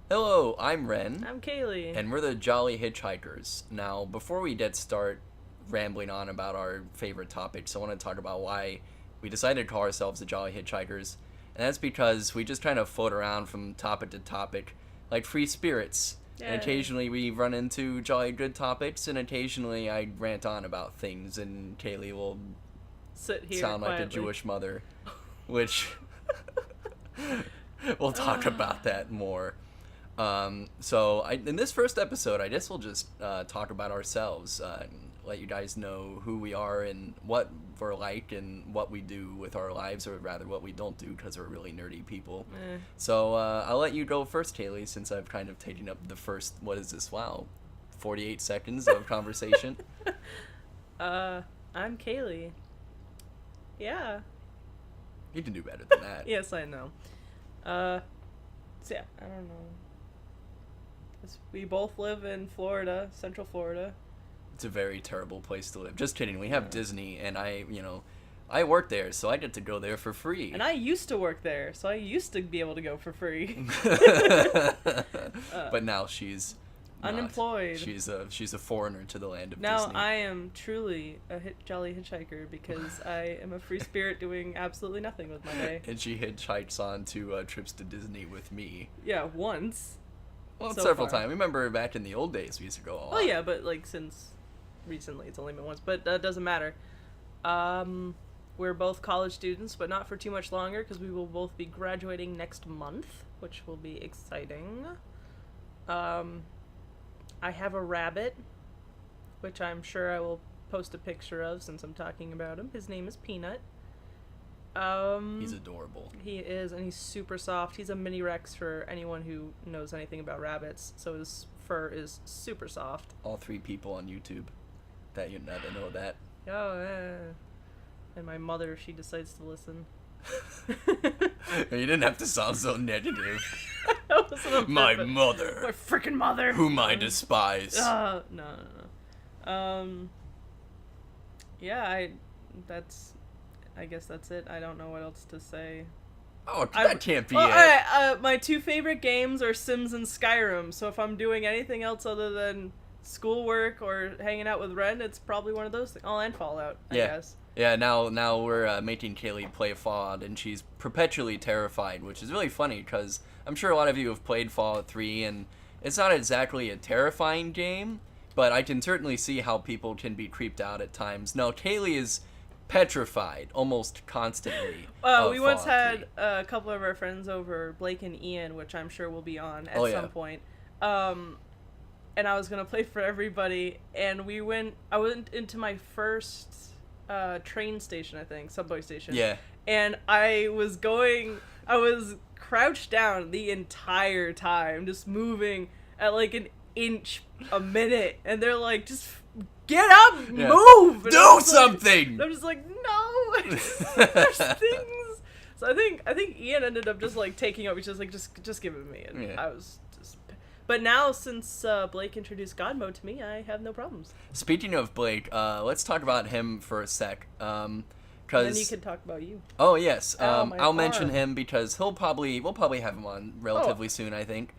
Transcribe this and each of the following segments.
Hello, I'm Ren, I'm Kaylee. and we're the Jolly Hitchhikers. Now, before we get start rambling on about our favorite topics, I want to talk about why we decided to call ourselves the Jolly Hitchhikers, and that's because we just kind of float around from topic to topic like free spirits. And Yay. occasionally we run into jolly good topics, and occasionally I rant on about things, and Kaylee will Sit here sound like a quietly. Jewish mother, which we'll talk about that more. In this first episode, I guess we'll just talk about ourselves, let you guys know who we are and what we're like and what we do with our lives, or rather what we don't do, because we're really nerdy people. So I'll let you go first, Kaylee, since I've kind of taken up the first, what is this, 48 seconds of conversation. I'm Kaylee. Yeah. You can do better than that. Yes, I know. So yeah, I don't know. We both live in Florida, Central Florida. It's a very terrible place to live. Just kidding. We have Disney, and I work there, so I get to go there for free. And I used to work there, so I used to be able to go for free. But now she's not. Unemployed. She's a foreigner to the land of Now Disney. I am truly a jolly hitchhiker because I am a free spirit doing absolutely nothing with my day. And she hitchhikes on to trips to Disney with me. Yeah, once. Well, So several far. times. Remember back in the old days, we used to go a lot. Oh yeah, but like since recently it's only been once, but that doesn't matter. We're both college students, but not for too much longer because we will both be graduating next month, which will be exciting. I have a rabbit, which I'm sure I will post a picture of since I'm talking about him. His name is Peanut. He's adorable. He is, and he's super soft. He's a mini Rex for anyone who knows anything about rabbits, so his fur is super soft. All three people on YouTube that know that. Oh, yeah. And my mother, she decides to listen. You didn't have to sound so negative. That wasn't on My purpose. mother, My freaking mother. whom I despise. No. Yeah, I guess that's it. I don't know what else to say. Oh, that can't be Well, it. alright, my two favorite games are Sims and Skyrim, so if I'm doing anything else other than schoolwork or hanging out with Ren, it's probably one of those things. Oh, and Fallout, I guess. Yeah, now we're making Kaylee play Fallout, and she's perpetually terrified, which is really funny, because I'm sure a lot of you have played Fallout 3, and it's not exactly a terrifying game, but I can certainly see how people can be creeped out at times. No, Kaylee is petrified almost constantly. We once Fallout had 3. a couple of our friends over, Blake and Ian, which I'm sure will be on at Oh, yeah. some point. And I was gonna play for everybody, and I went into my first train station, I think, subway station. Yeah. And I was crouched down the entire time, just moving at like an inch a minute, and they're like, just get up, Yeah. move, and Do I was something! I'm just like, no, there's things. So I think Ian ended up just like taking up. He's just like, just give it to me, and Yeah. I was just. But now, since Blake introduced God mode to me, I have no problems. Speaking of Blake, let's talk about him for a sec. And Cause then you can talk about you. Oh yes, Ow, my I'll mention arm. him because we'll probably have him on relatively soon, I think.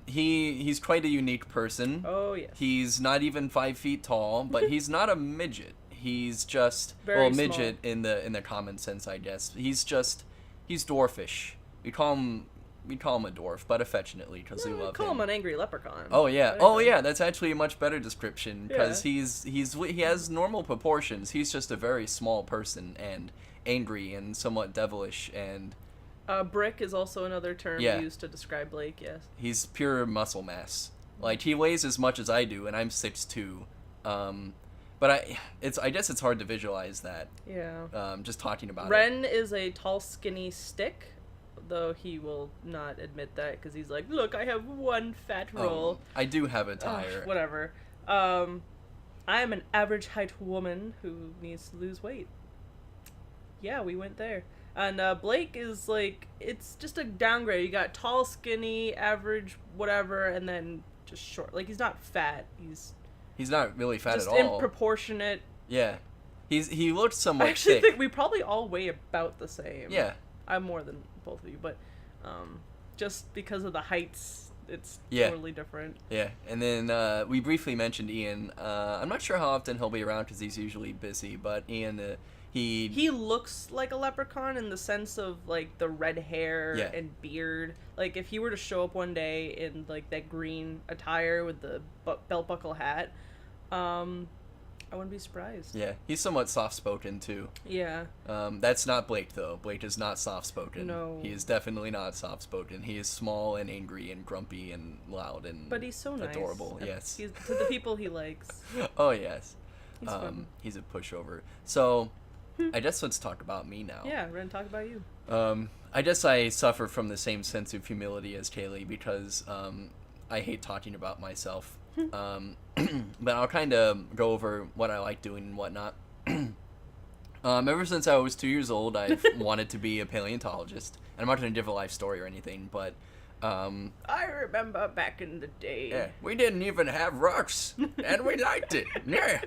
He's quite a unique person. Oh yes. He's not even 5 feet tall, but he's not a midget. He's just Very midget in the common sense, I guess. He's dwarfish. We call him a dwarf, but affectionately because we love Call him. him an angry leprechaun. Oh yeah, Whatever. oh yeah. That's actually a much better description because Yeah. he has normal proportions. He's just a very small person and angry and somewhat devilish, and Brick is also another term Yeah. used to describe Blake. Yes. he's pure muscle mass. Like he weighs as much as I do, and I'm 6'2". But I guess it's hard to visualize that. Yeah. Just talking about it. Ren is a tall, skinny stick, though he will not admit that because he's like, look, I have one fat roll. I do have a Ugh, tire. whatever. I am an average height woman who needs to lose weight. Yeah, we went there. And Blake is like, it's just a downgrade. You got tall, skinny, average, whatever, and then just short. Like, he's not fat. He's not really fat Just at all. in proportionate. Yeah. He looks somewhat I actually thick. think we probably all weigh about the same. Yeah. I'm more than both of you, but just because of the heights it's Yeah. totally different. Yeah, and then we briefly mentioned Ian. I'm not sure how often he'll be around because he's usually busy, but Ian, He looks like a leprechaun in the sense of like the red hair Yeah. and beard. Like if he were to show up one day in like that green attire with the belt buckle hat, I wouldn't be surprised. Yeah, he's somewhat soft-spoken too. Yeah. That's not Blake though. Blake is not soft-spoken. No. He is definitely not soft-spoken. He is small and angry and grumpy and loud and But he's so nice. adorable. And Yes. He's to the people he likes. Oh yes. He's fun. He's a pushover. So, I guess let's talk about me now. Yeah, we're gonna talk about you. I guess I suffer from the same sense of humility as Kaylee because I hate talking about myself. But I'll kind of go over what I like doing and whatnot. Ever since I was 2 years old, I've wanted to be a paleontologist. And I'm not going to give a life story or anything, but... I remember back in the day. Yeah, we didn't even have rocks, and we liked it. Yeah.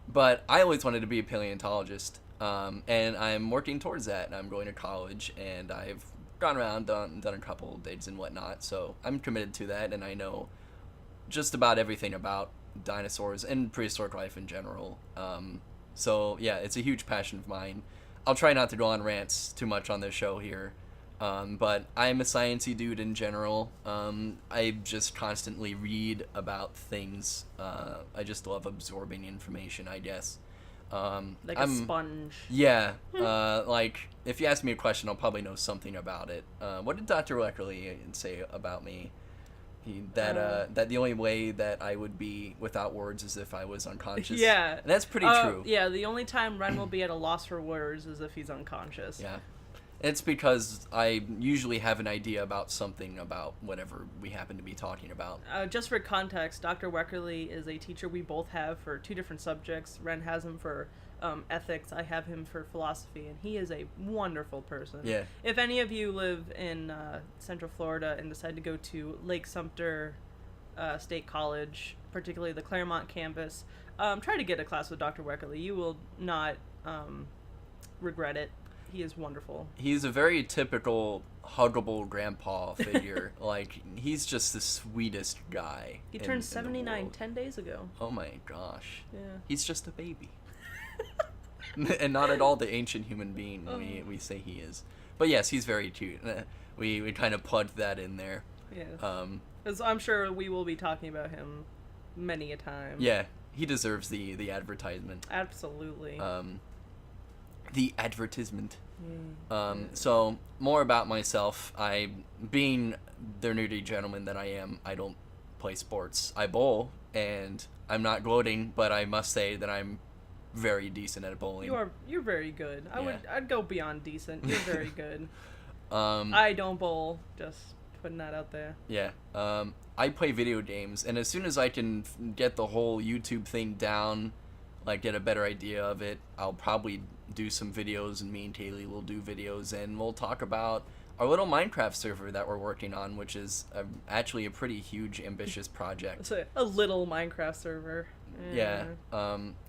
But I always wanted to be a paleontologist, and I'm working towards that. And I'm going to college, and I've gone around, done a couple dates and whatnot. So I'm committed to that, and I know just about everything about dinosaurs and prehistoric life in general. So yeah, it's a huge passion of mine. I'll try not to go on rants too much on this show here. But I'm a sciencey dude in general. I just constantly read about things. I just love absorbing information, I guess. Like a sponge. Yeah. Like, if you ask me a question, I'll probably know something about it. What did Dr. Leckerly say about me? That the only way that I would be without words is if I was unconscious. Yeah. And that's pretty true. Yeah, the only time Ren will be at a loss for words is if he's unconscious. Yeah. It's because I usually have an idea about something about whatever we happen to be talking about. Just for context, Dr. Weckerly is a teacher we both have for two different subjects. Ren has him for ethics. I have him for philosophy, and he is a wonderful person. Yeah. If any of you live in Central Florida and decide to go to Lake Sumter State College, particularly the Claremont campus, try to get a class with Dr. Weckerly. You will not regret it. He is wonderful. He's a very typical huggable grandpa figure. Like, he's just the sweetest guy. He turned in 79 the 10 days ago. Oh my gosh. Yeah. He's just a baby. And not at all the ancient human being we say he is. But yes, he's very cute. We kind of plugged that in there. Yeah. I'm sure we will be talking about him many a time. Yeah, he deserves the advertisement. Absolutely. The advertisement. So, more about myself. Being the nerdy gentleman that I am, I don't play sports. I bowl, and I'm not gloating, but I must say that I'm very decent at bowling. You're very good. I'd go beyond decent. You're very good. Um, I don't bowl. Just putting that out there. Yeah. I play video games, and as soon as I can get the whole YouTube thing down, like get a better idea of it, I'll probably do some videos, and me and Kaylee will do videos, and we'll talk about our little Minecraft server that we're working on, which is actually a pretty huge, ambitious project. It's a little Minecraft server. Yeah.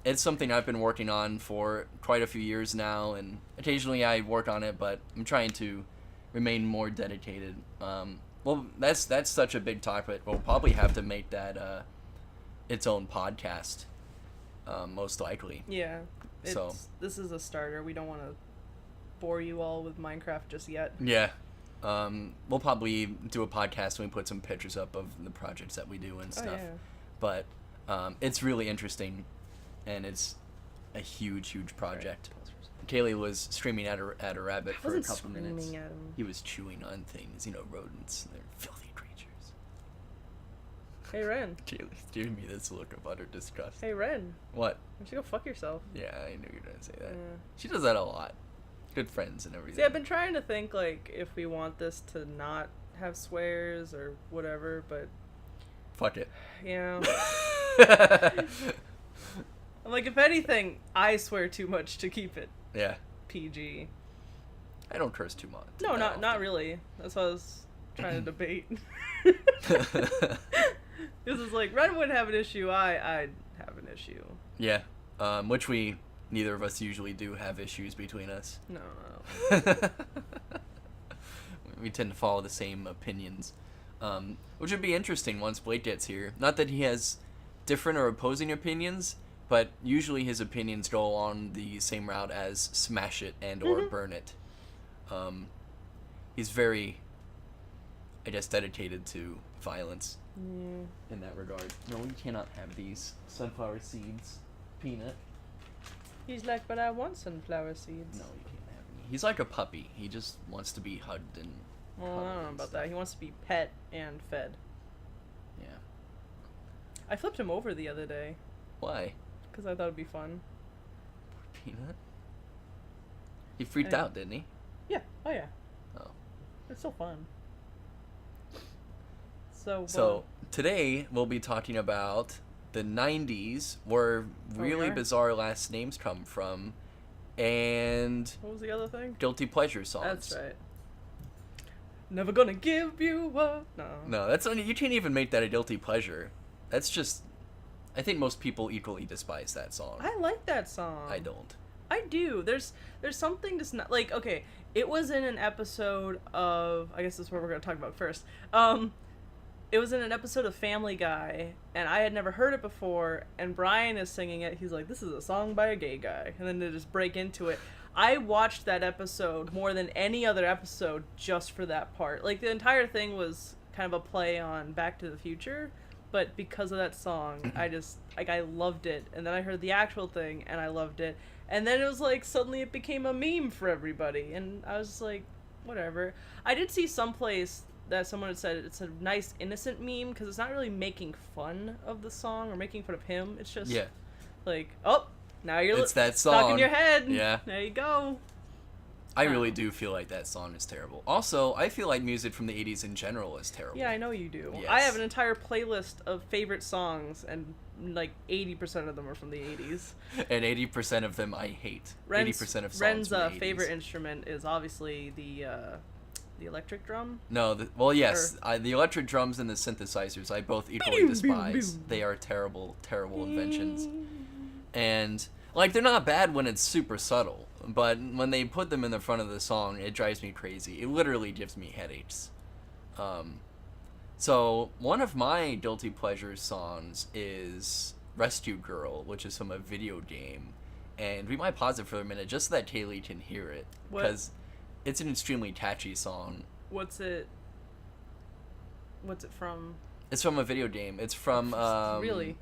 It's something I've been working on for quite a few years now, and occasionally I work on it, but I'm trying to remain more dedicated. Well, that's such a big topic. We'll probably have to make that its own podcast, most likely. Yeah. So this is a starter. We don't want to bore you all with Minecraft just yet. Yeah. We'll probably do a podcast when we put some pictures up of the projects that we do and stuff. Yeah. But it's really interesting, and it's a huge project. Kaylee was screaming at a rabbit for a couple minutes. At him. He was chewing on things, rodents. They're filthy creatures. Hey, Ren. Kaylee's giving me this look of utter disgust. Hey, Ren. What? Why don't you go fuck yourself? Yeah, I knew you were gonna say that. Yeah. She does that a lot. Good friends and everything. See, I've been trying to think, like, if we want this to not have swears or whatever, but... Fuck it. Yeah. I'm like, if anything, I swear too much to keep it Yeah. PG. I don't curse too much. No, not really. That's what I was trying to debate. This is like, Ren would have an issue, I'd have an issue. Yeah. Which neither of us usually do have issues between us. No. We tend to follow the same opinions. Which would be interesting once Blake gets here. Not that he has different or opposing opinions, but usually his opinions go along the same route as smash it and or burn it. He's very, I guess, dedicated to violence in that regard. No, you cannot have these sunflower seeds, Peanut. He's like, but I want sunflower seeds. No, you can't have any. He's like a puppy. He just wants to be hugged and Well, I don't know about that. He wants to be pet and fed. Yeah. I flipped him over the other day. Why? Because I thought it'd be fun. Peanut? He freaked out, didn't he? Yeah. Oh, yeah. Oh. It's so fun. So today we'll be talking about the 90s, where really bizarre last names come from, and what was the other thing? guilty pleasure songs. That's right. Never gonna give you up. No, that's only, you can't even make that a guilty pleasure. That's just, I think most people equally despise that song. I like that song. I don't. I do. There's something just not like, okay, it was in an episode of, I guess this is what we're gonna talk about first. It was in an episode of Family Guy, and I had never heard it before, and Brian is singing it. He's like, this is a song by a gay guy. And then they just break into it. I watched that episode more than any other episode just for that part. Like, the entire thing was kind of a play on Back to the Future, but because of that song, I just, like, I loved it. And then I heard the actual thing, and I loved it. And then it was like, suddenly it became a meme for everybody, and I was just like, whatever. I did see someplace that someone had said it's a nice innocent meme because it's not really making fun of the song or making fun of him. It's just like, oh, now you're it's that song stuck in your head. Yeah, there you go. I really do feel like that song is terrible. Also, I feel like music from the 80s in general is terrible. Yeah, I know you do. Yes. I have an entire playlist of favorite songs, and like 80% of them are from the 80s. And 80% of them I hate. 80% of songs Ren's from the 80s. favorite instrument is obviously the electric drum. No, well, yes, the electric drums and the synthesizers I both equally despise. They are terrible, terrible inventions. And, like, they're not bad when it's super subtle, but when they put them in the front of the song, it drives me crazy. It literally gives me headaches. So, one of my guilty pleasure songs is Rescue Girl, which is from a video game. And we might pause it for a minute just so that Kaylee can hear it. Because it's an extremely catchy song. What's it from? It's from a video game. It's from really?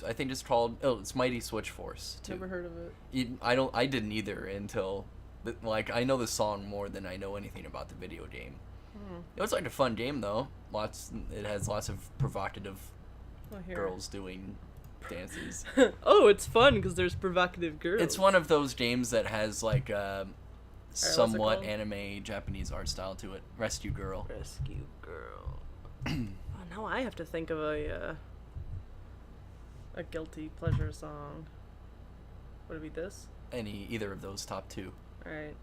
I think it's called it's Mighty Switch Force too. Never heard of it. I didn't either until like I know the song more than I know anything about the video game. It was like a fun game though. It has lots of provocative girls doing dances. Oh, it's fun because there's provocative girls. It's one of those games that has like somewhat anime Japanese art style to it. Rescue Girl. Rescue Girl. Now I have to think of a guilty pleasure song. Would it be this? Either of those top two. Alright.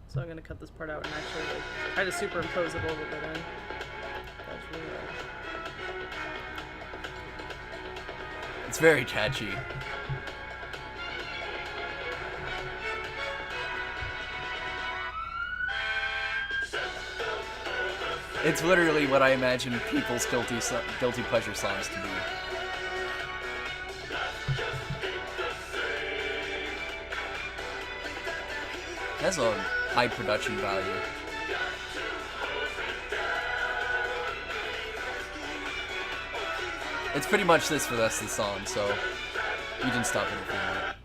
So I'm gonna cut this part out and actually try to superimpose it a little bit in. That's really It's very catchy. It's literally what I imagine people's guilty pleasure songs to be. It has a high production value. It's pretty much this for the rest of the song, so you can stop it if you want.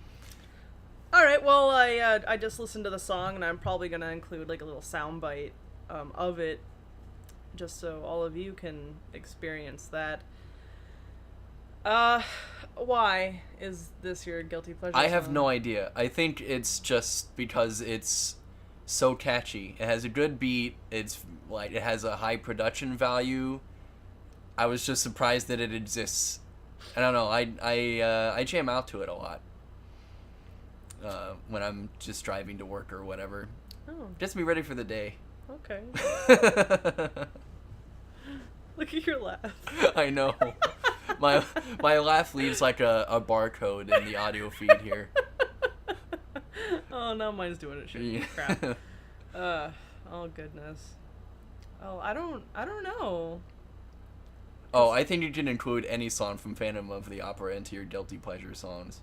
Alright, well, I just listened to the song, and I'm probably gonna include like a little soundbite of it, just so all of you can experience that. Why is this your guilty pleasure I have song? no idea. I think it's just because it's so catchy. It has a good beat. It's like it has a high production value. I was just surprised that it exists. I don't know. I jam out to it a lot when I'm just driving to work or whatever. Oh. Gets me ready for the day. Okay. Look at your laugh. I know. My laugh leaves like a barcode in the audio feed here. Oh, now mine's doing it. Shit. Yeah. Crap. Oh goodness. Oh, I don't know. Oh, I think you can include any song from Phantom of the Opera into your guilty pleasure songs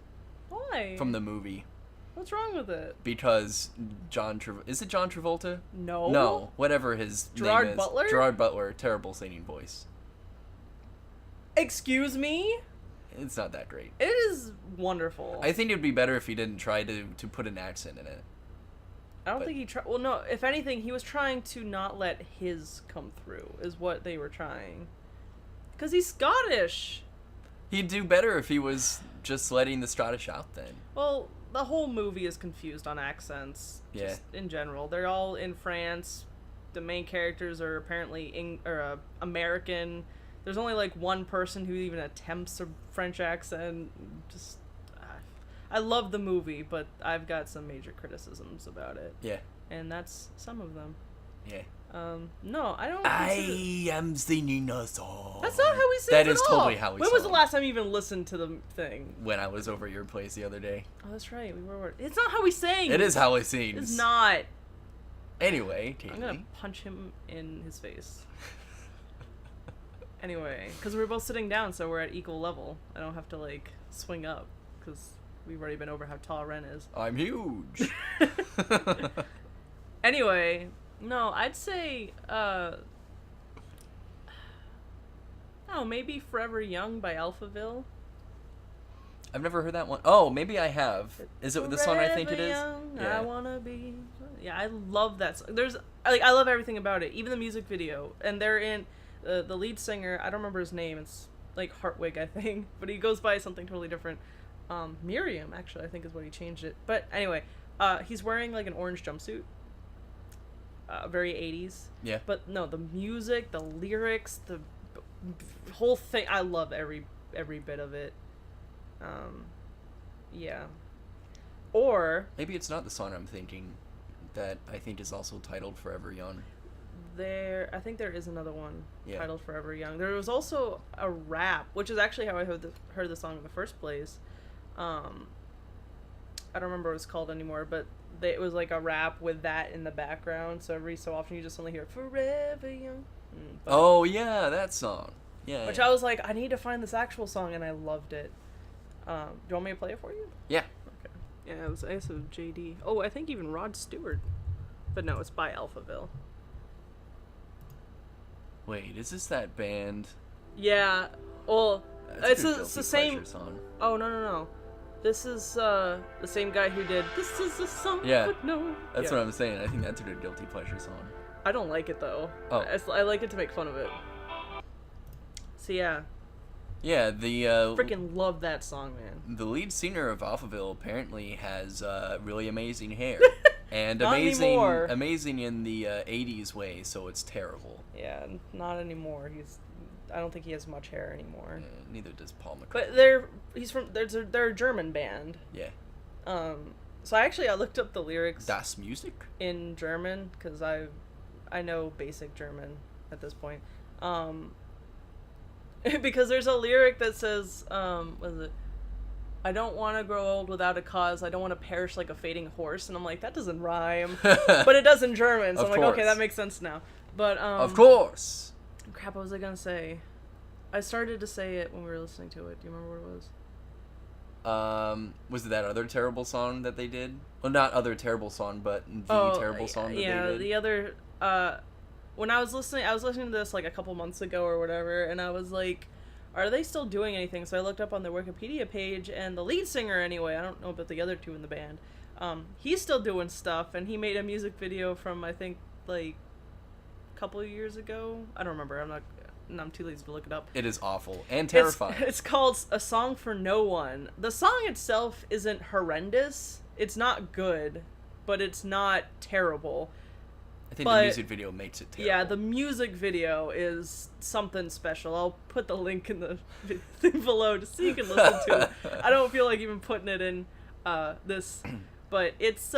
Why? from the movie. What's wrong with it? Because is it John Travolta? No. No, whatever his Gerard name is. Butler? Gerard Butler, terrible singing voice. Excuse me? It's not that great. It is wonderful. I think it'd be better if he didn't try to put an accent in it. I don't think he tried. Well, no. If anything, he was trying to not let his come through. Is what they were trying. Because he's Scottish. He'd do better if he was just letting the Scottish out then. Well, the whole movie is confused on accents. Yeah. Just in general, they're all in France. The main characters are apparently American. There's only like one person who even attempts a French accent. Just, I love the movie, but I've got some major criticisms about it. Yeah. And that's some of them. Yeah. No, I don't. I am singing a song. That's not how we sing. That is totally how we When was sung. the last time you even listened to the thing? When I was over your place the other day. Oh, that's right. We were. It's not how we sang. It is how it seems. It's not. Anyway, I'm gonna punch him in his face. Anyway, because we're both sitting down, so we're at equal level. I don't have to like swing up because we've already been over how tall Ren is. I'm huge. Anyway, no, I'd say, maybe Forever Young by Alphaville. I've never heard that one. Oh, maybe I have. Is it the song I think it is? Young, I wanna be. Yeah, I love that song. I love everything about it, even the music video. And they're in the lead singer. I don't remember his name. It's like Hartwig, I think, but he goes by something totally different. Miriam, actually, I think is what he changed it. But anyway, he's wearing like an orange jumpsuit. Very 80s. Yeah. But no, the music, the lyrics, the whole thing, I love every bit of it. Yeah. Or Maybe it's not the song I'm thinking that I think is also titled Forever Young. I think there is another one titled Forever Young. There was also a rap, which is actually how I heard the song in the first place. I don't remember what it's called anymore, but it was like a rap with that in the background, so every so often you just only hear Forever Young. Oh, yeah, that song. Yeah. Which I was like, I need to find this actual song, and I loved it. Do you want me to play it for you? Yeah. Okay. Yeah, it was ISO JD. Oh, I think even Rod Stewart. But no, it's by Alphaville. Wait, is this that band? Yeah. Well, That's it's the same song. Oh, no. This is the same guy who did This Is a Song Yeah. But No. That's what I'm saying. I think that's a good guilty pleasure song. I don't like it though. Oh. I like it to make fun of it. So yeah. Yeah, the Freaking love that song, man. the lead singer of Alphaville apparently has really amazing hair. And Not anymore. amazing in the 80s way, so it's terrible. Yeah, not anymore. I don't think he has much hair anymore. Neither does Paul McCartney. But they're a German band. Yeah. So I looked up the lyrics Das Music? in German because I know basic German at this point. Because there's a lyric that says, what is it? I don't want to grow old without a cause. I don't want to perish like a fading horse. And I'm like, that doesn't rhyme. But it does in German. So Of I'm like, okay, course. that makes sense now. But, Of course! crap, what was I going to say? I started to say it when we were listening to it. Do you remember what it was? Was it that other terrible song that they did? Well, not other terrible song, but terrible song that they did? The other, when I was listening to this like a couple months ago or whatever, and I was like, are they still doing anything? So I looked up on their Wikipedia page, and the lead singer, anyway, I don't know about the other two in the band, he's still doing stuff, and he made a music video from, I think, like, a couple of years ago. I don't remember. I'm too lazy to look it up. It is awful and terrifying. It's called A Song for No One. The song itself isn't horrendous. It's not good, but it's not terrible. I think the music video makes it terrible. Yeah, the music video is something special. I'll put the link in the thing below just so you can listen to it. I don't feel like even putting it in this, but it's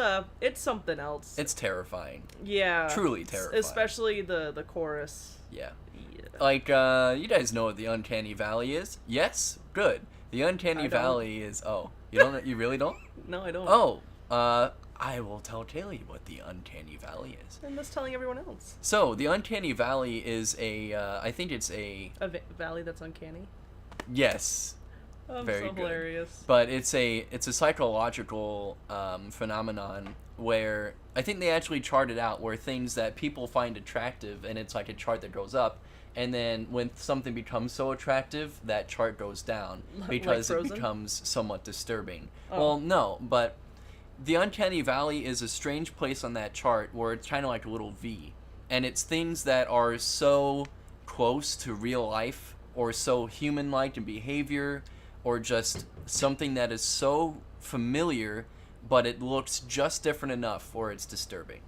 something else. It's terrifying. Yeah. Truly terrifying. Especially the chorus. Yeah. Yeah. Like, you guys know what the Uncanny Valley is? Yes? Good. The Uncanny I don't. Valley is... Oh. You don't? You really don't? No, I don't. Oh. I will tell Kaylee what the Uncanny Valley is. And that's telling everyone else. So, the Uncanny Valley is I think it's A valley that's uncanny. yes, very So good. hilarious. But it's a psychological phenomenon where I think they actually chart it out where things that people find attractive, and it's like a chart that goes up, and then when something becomes so attractive, that chart goes down because Like it Frozen? becomes somewhat disturbing. Oh. Well, no, but the Uncanny Valley is a strange place on that chart where it's kind of like a little V, and it's things that are so close to real life or so human-like in behavior, or just something that is so familiar, but it looks just different enough where it's disturbing.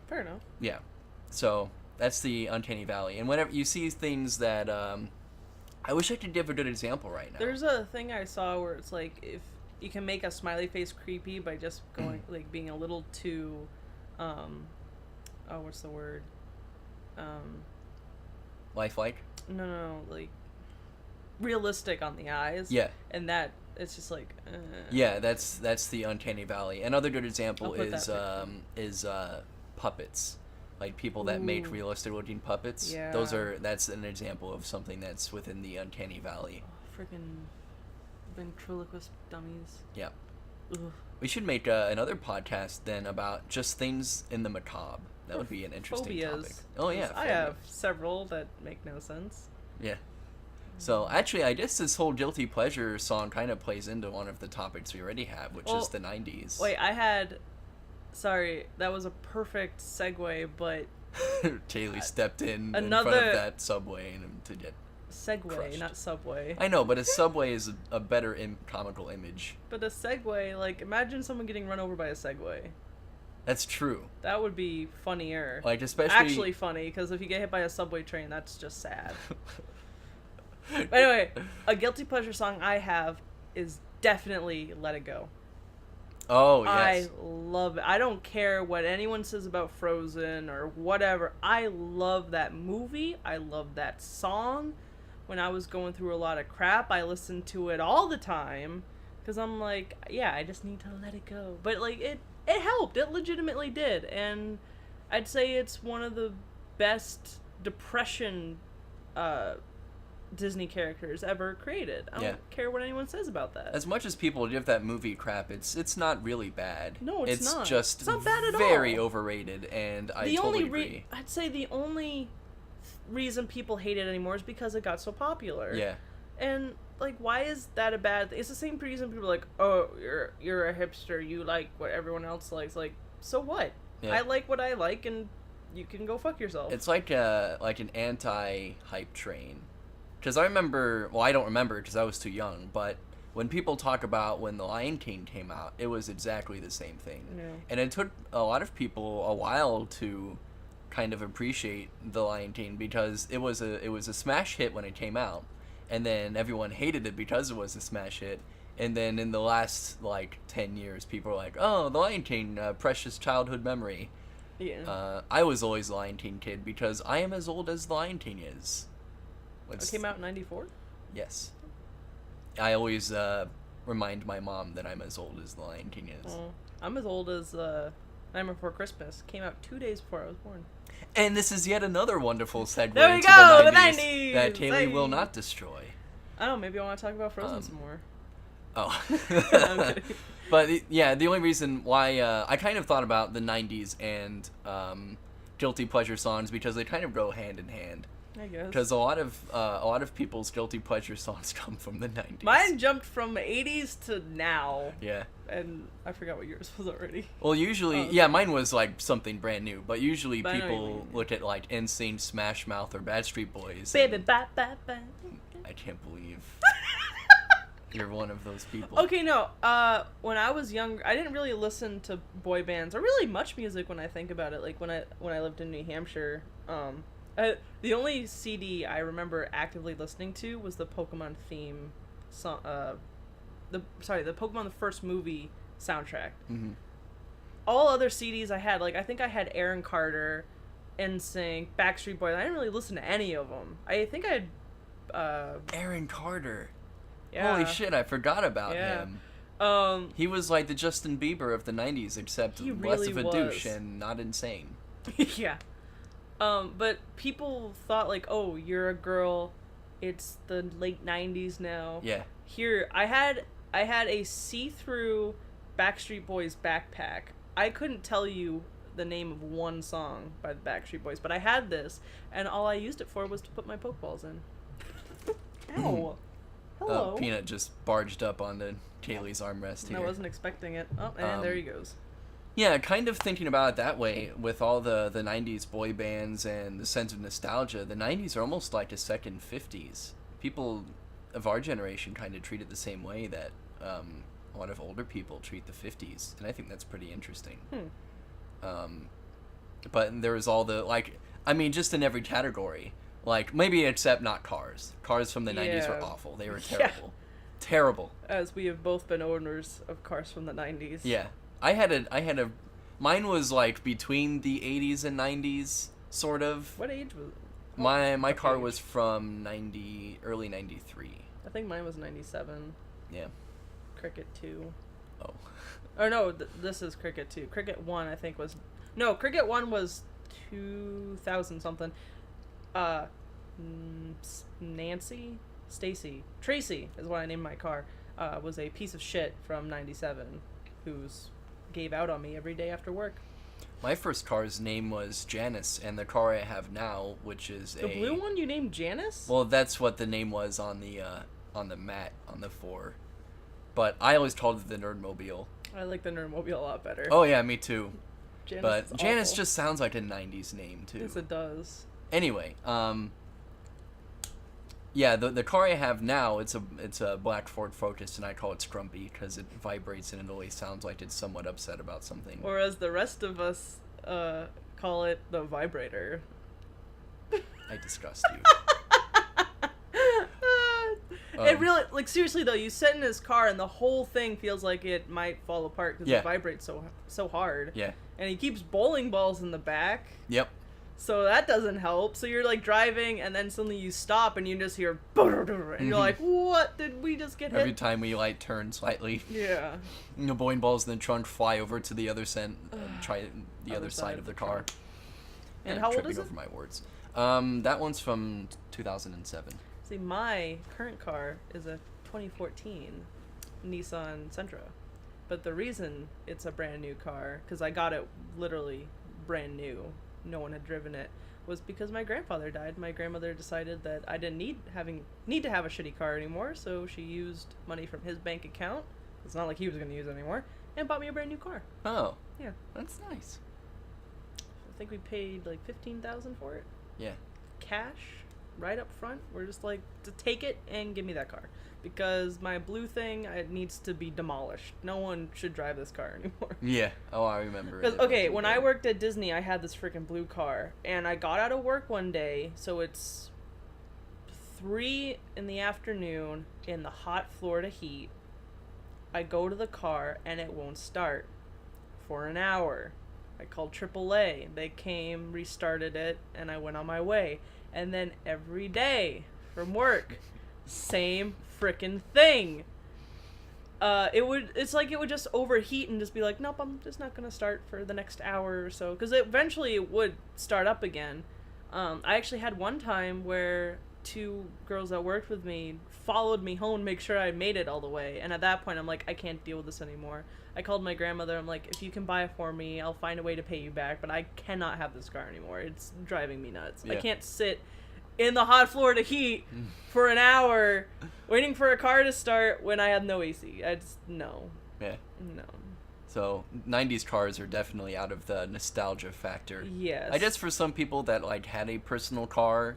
Fair enough. Yeah. So that's the Uncanny Valley. And whenever you see things that, I wish I could give a good example right now. There's a thing I saw where it's like if you can make a smiley face creepy by just going like being a little too, what's the word? Lifelike? No, like realistic on the eyes. Yeah. And that it's just like. Yeah, that's the Uncanny Valley. Another good example I'll put is that puppets, like people that make Ooh. realistic looking puppets. Yeah. That's an example of something that's within the Uncanny Valley. Freaking ventriloquist dummies. Yeah. Ugh. We should make another podcast then about just things in the macabre. That would be an interesting Phobias. topic. Oh yeah, 'Cause I have several that make no sense. Yeah. So actually, I guess this whole guilty pleasure song kind of plays into one of the topics we already have, which is the 90s. Wait, sorry, that was a perfect segue, but Kaylee stepped in front another- of that subway to get. segue, Crushed. not subway. I know, but a subway is a better comical image. But a Segway, like, imagine someone getting run over by a Segway. That's true. That would be funnier. Like especially Actually funny, because if you get hit by a subway train, that's just sad. But anyway, a guilty pleasure song I have is definitely Let It Go. Oh yes. I love it. I don't care what anyone says about Frozen or whatever. I love that movie. I love that song. When I was going through a lot of crap, I listened to it all the time. Because I'm like, yeah, I just need to let it go. But, like, it helped. It legitimately did. And I'd say it's one of the best depression Disney characters ever created. I don't care what anyone says about that. As much as people give that movie crap, it's not really bad. No, it's not. Just It's not bad at very all. overrated, and I The totally only agree. I'd say the only reason people hate it anymore is because it got so popular. Yeah. And like, why is that a bad thing? It's the same reason people are like, oh, you're a hipster, you like what everyone else likes. Like, so what? Yeah. I like what I like, and you can go fuck yourself. It's like an anti-hype train. Because I remember, well, I don't remember because I was too young, but when people talk about when The Lion King came out, it was exactly the same thing. Yeah. And it took a lot of people a while to kind of appreciate The Lion King because it was a smash hit when it came out, and then everyone hated it because it was a smash hit. And then in the last, 10 years, people were like, oh, The Lion King, precious childhood memory. Yeah. I was always a Lion King kid because I am as old as The Lion King is. It came out in 94? Yes. I always remind my mom that I'm as old as The Lion King is. Oh, I'm as old as Nightmare Before Christmas. Came out 2 days before I was born. And this is yet another wonderful segue There we into go, the the 90s, 90s, that Kaylee will hey. not destroy. I don't know, maybe I want to talk about Frozen some more. Oh. I'm kidding. But the only reason why I kind of thought about the 90s and guilty pleasure songs because they kind of go hand in hand. I guess. Because a lot of people's guilty pleasure songs come from the 90s. Mine jumped from 80s to now. Yeah. And I forgot what yours was already. Well, usually, mine was like something brand new. But usually But I know what you people mean. look at like NSYNC, Smash Mouth, or Backstreet Boys. Baby, and bye, bye, bye. I can't believe you're one of those people. Okay, no. When I was younger, I didn't really listen to boy bands or really much music when I think about it. Like when I lived in New Hampshire, the only CD I remember actively listening to was the Pokemon theme song. The Pokemon the first movie soundtrack. Mm-hmm. All other CDs I had, I think I had Aaron Carter, NSYNC, Backstreet Boys. I didn't really listen to any of them. I think I had Aaron Carter. yeah. Holy shit, I forgot about Yeah. him. He was like the Justin Bieber of the 90s, except He less really of a was. douche and not insane. Yeah. But people thought like, oh, you're a girl. It's the late 90s now. Yeah. Here, I had a see-through Backstreet Boys backpack. I couldn't tell you the name of one song by the Backstreet Boys, but I had this, and all I used it for was to put my Pokeballs in. Ow. Hello. Peanut just barged up onto Kaylee's armrest here. I wasn't expecting it. Oh, and there he goes. Yeah, kind of thinking about it that way, with all the 90s boy bands and the sense of nostalgia, the 90s are almost like a second 50s. People of our generation kind of treat it the same way that a lot of older people treat the 50s, and I think that's pretty interesting. But there was all the, like, I mean, just in every category. Like, maybe except not Cars. Cars from the 90s were awful. They were terrible. Yeah. Terrible. As we have both been owners of cars from the 90s. Yeah. I had a mine was like between the 80s and 90s, sort of. What age was it? My car was from early 93. I think mine was 97. Yeah. Cricket 2. Oh. Or no, this is Cricket 2. Cricket 1 I think was... No, Cricket 1 was 2000 something. Tracy is what I named my car, was a piece of shit from 97 who's gave out on me every day after work. My first car's name was Janice, and the car I have now, which is the blue one you named Janice? Well, that's what the name was on the mat on the 4. But I always called it the Nerdmobile. I like the Nerdmobile a lot better. Oh yeah, me too. Janice but Janice just sounds like a 90s name too. Yes, it does. Anyway, yeah, the car I have now, it's a black Ford Focus, and I call it Scrumpy because it vibrates and it always sounds like it's somewhat upset about something. Or as the rest of us call it, the vibrator. I disgust you. It really, like, seriously though, you sit in his car and the whole thing feels like it might fall apart because it vibrates so hard. Yeah. And he keeps bowling balls in the back. Yep. So that doesn't help. So you're like driving and then suddenly you stop and you just hear and you're like, what did we just get hit? Every time we like turn slightly. Yeah. The bowling balls in the trunk fly over to the other side of the car. And how old is it? Over my words. That one's from 2007. See, my current car is a 2014 Nissan Sentra. But the reason it's a brand new car, because I got it literally brand new, no one had driven it, was because my grandfather died. My grandmother decided that I didn't need to have a shitty car anymore, so she used money from his bank account. It's not like he was going to use it anymore, and bought me a brand new car. Oh. Yeah. That's nice. I think we paid like $15,000 for it. Yeah. Cash, right up front. We're just like, to take it and give me that car. Because my blue thing, it needs to be demolished. No one should drive this car anymore. Yeah. Oh, I remember. Because, okay, when I worked at Disney, I had this freaking blue car. And I got out of work one day, so it's 3 in the afternoon in the hot Florida heat. I go to the car, and it won't start for an hour. I called AAA. They came, restarted it, and I went on my way. And then every day from work, same frickin' thing. It would just overheat and just be like, nope, I'm just not gonna start for the next hour or so, because eventually it would start up again. I actually had one time where 2 girls that worked with me followed me home to make sure I made it all the way, and at that point I'm like, I can't deal with this anymore. I called my grandmother. I'm like, if you can buy it for me, I'll find a way to pay you back, but I cannot have this car anymore. It's driving me nuts. Yeah. I can't sit in the hot Florida heat for an hour waiting for a car to start when I have no AC. No. Yeah. No. So 90s cars are definitely out of the nostalgia factor. Yes. I guess for some people that like had a personal car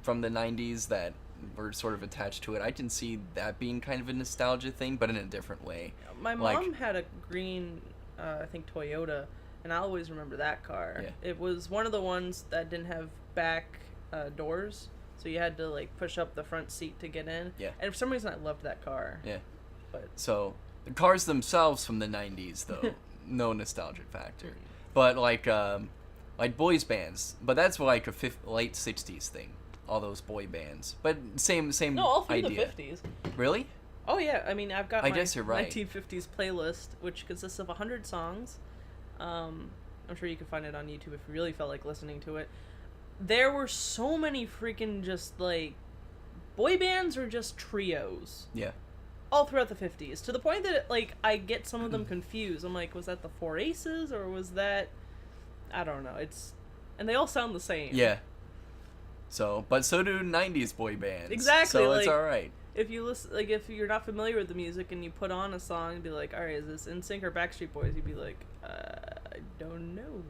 from the 90s that were sort of attached to it, I can see that being kind of a nostalgia thing, but in a different way. My mom had a green, I think Toyota, and I always remember that car. Yeah. It was one of the ones that didn't have back doors, so you had to like push up the front seat to get in. Yeah. And for some reason I loved that car. Yeah. But so the cars themselves from the 90s though, no nostalgic factor. But like boys bands, but that's like a late 60s thing. All those boy bands, but same no, all through idea. the 50s. Really? Oh yeah, I mean I've got I my guess you're right. 1950s playlist, which consists of 100 songs. I'm sure you can find it on YouTube if you really felt like listening to it. There were so many freaking just like boy bands or just trios. Yeah. All throughout the 50s, to the point that like I get some of them confused. I'm like, was that the Four Aces or was that, I don't know. And they all sound the same. Yeah. So, but so do 90s boy bands. Exactly. So like, it's all right. If you listen, like if you're not familiar with the music and you put on a song and be like, all right, is this NSYNC or Backstreet Boys? You'd be like, I don't know.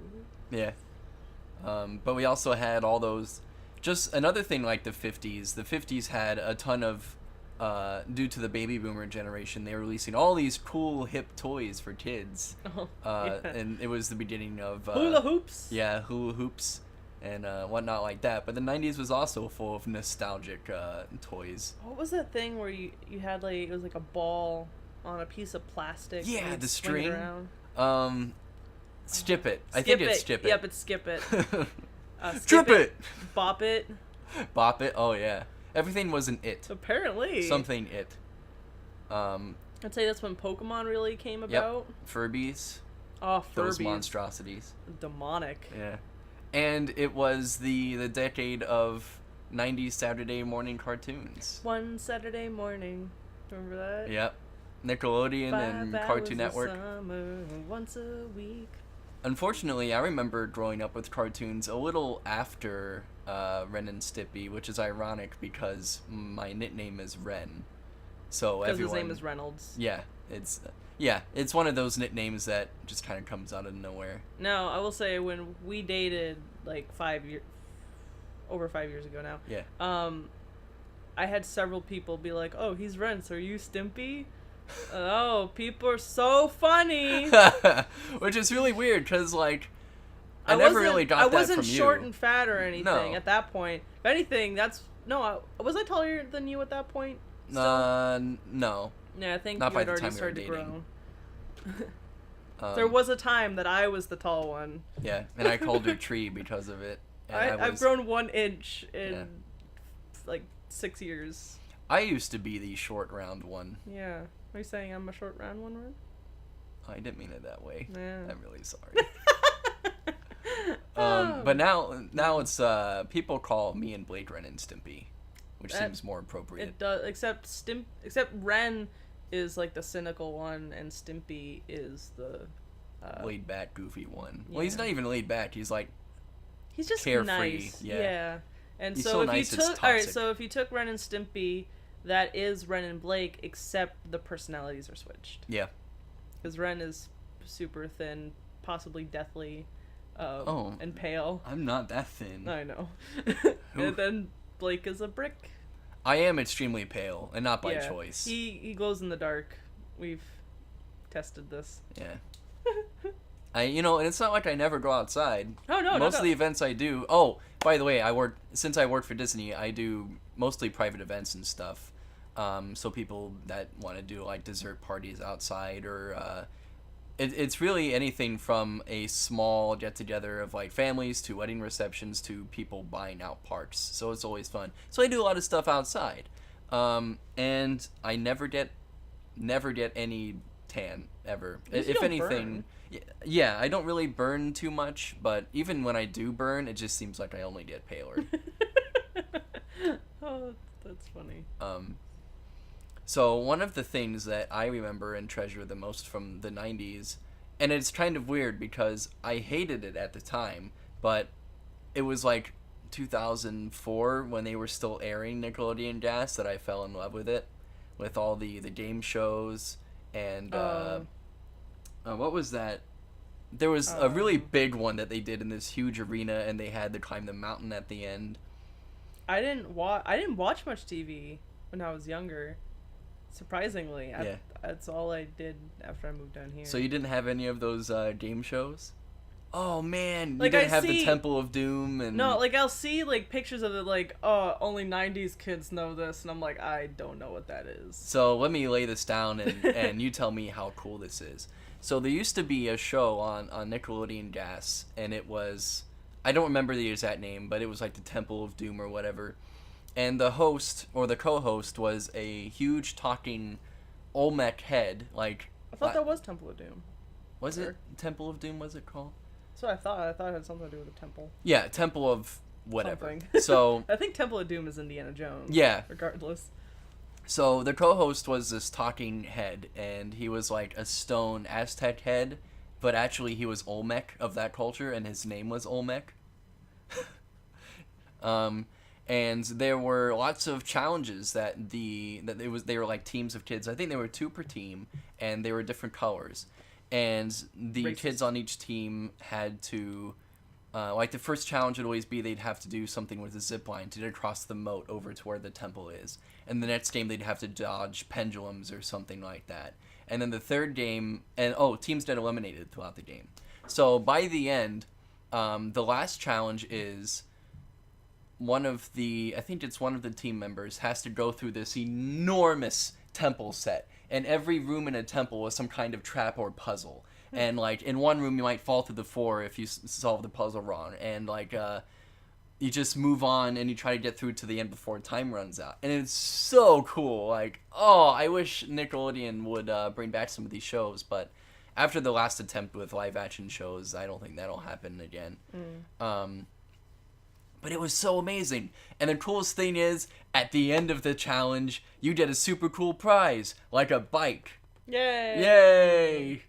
Yeah. But we also had all those. Just another thing like the 50s. The 50s had a ton of. Due to the baby boomer generation, they were releasing all these cool hip toys for kids. Oh, yeah. And it was the beginning of hula hoops. Yeah, hula hoops and whatnot like that. But the 90s was also full of nostalgic toys. What was that thing where you had like, it was like a ball on a piece of plastic? Yeah, and the you'd swing it string. around? Skip it. I think it's Skip It. Yep, it's Skip It. Trip it. Bop It. Bop It. Oh yeah. Everything was an it. Apparently. Something it. I'd say that's when Pokemon really came about. Furbies. Oh, Furbies. Those monstrosities. Demonic. Yeah. And it was the decade of 90s Saturday morning cartoons. One Saturday morning. Remember that? Yep. Nickelodeon and 5 Cartoon hours of Network. Summer, once a week. Unfortunately, I remember growing up with cartoons a little after Ren and Stimpy, which is ironic because my nickname is Ren. So Because everyone, his name is Reynolds. Yeah, it's one of those nicknames that just kind of comes out of nowhere. No, I will say when we dated like over 5 years ago now. Yeah. I had several people be like, "Oh, he's Ren, so are you Stimpy?" Oh, people are so funny. Which is really weird because like I wasn't- never really got that from you. I wasn't short and fat or anything No. at that point. If anything, was I taller than you at that point? Still? No. Yeah, I think Not you by had the already time we were started to dating. grow. There was a time that I was the tall one. Yeah, and I called her Tree because of it. And I've grown 1 inch in like 6 years. I used to be the short round one. Yeah. Are you saying I'm a short round one, Ren? I didn't mean it that way. Yeah. I'm really sorry. But now it's people call me and Blake Ren and Stimpy, which seems more appropriate. It does, except Ren is like the cynical one, and Stimpy is the laid back, goofy one. Well, he's yeah. not even laid back. He's like he's just carefree. nice. Yeah. And He's so so if nice, you it's took all right, toxic. so if you took Ren and Stimpy, that is Ren and Blake, except the personalities are switched. Yeah. Because Ren is super thin, possibly deathly, and pale. I'm not that thin. I know. And then Blake is a brick. I am extremely pale, and not by Yeah. choice. He glows in the dark. We've tested this. Yeah. And it's not like I never go outside. Oh no, Most no. of the events I do. Oh, by the way, since I work for Disney, I do mostly private events and stuff. So people that want to do like dessert parties outside, or it's really anything from a small get together of like families to wedding receptions to people buying out parks. So it's always fun. So I do a lot of stuff outside, and I never get any tan ever. At least you If don't anything. burn. Yeah, I don't really burn too much, but even when I do burn, it just seems like I only get paler. Oh, that's funny. So one of the things that I remember and treasure the most from the 90s, and it's kind of weird because I hated it at the time, but it was like 2004 when they were still airing Nickelodeon Gas that I fell in love with it, with all the game shows and what was that? There was a really big one that they did in this huge arena, and they had to climb the mountain at the end. I didn't watch much TV when I was younger. Surprisingly, that's all I did after I moved down here. So you didn't have any of those game shows? Oh man, you Like, didn't I have the see- Temple of Doom and No, like I'll see like pictures of it, like, oh, only 90s kids know this, and I'm like, I don't know what that is. So let me lay this down and you tell me how cool this is. So there used to be a show on Nickelodeon Gas, and it was, I don't remember the exact name, but it was like the Temple of Doom or whatever. and the host or the co-host was a huge talking Olmec head. Like, I thought that was Temple of Doom. was it Temple of Doom? Was it called? That's what I thought. I thought it had something to do with the temple. Yeah, Temple of whatever. Something. So I think Temple of Doom is Indiana Jones. yeah. Regardless. So the co-host was this talking head, and he was like a stone Aztec head, but actually he was Olmec of that culture, and his name was Olmec. And there were lots of challenges they were like teams of kids. I think there were 2 per team, and they were different colors. And the Racist. kids on each team had to, like the first challenge would always be they'd have to do something with a zip line to get across the moat over to where the temple is. And the next game they'd have to dodge pendulums or something like that. And then the third game, teams get eliminated throughout the game. So by the end, the last challenge is I think it's one of the team members has to go through this enormous temple set, and every room in a temple was some kind of trap or puzzle. And like in one room you might fall through the floor if you solve the puzzle wrong, and like you just move on and you try to get through to the end before time runs out. And it's so cool. Like, I wish Nickelodeon would bring back some of these shows, but after the last attempt with live action shows, I don't think that'll happen again. But it was so amazing. And the coolest thing is, at the end of the challenge, you get a super cool prize, like a bike. Yay! Yay!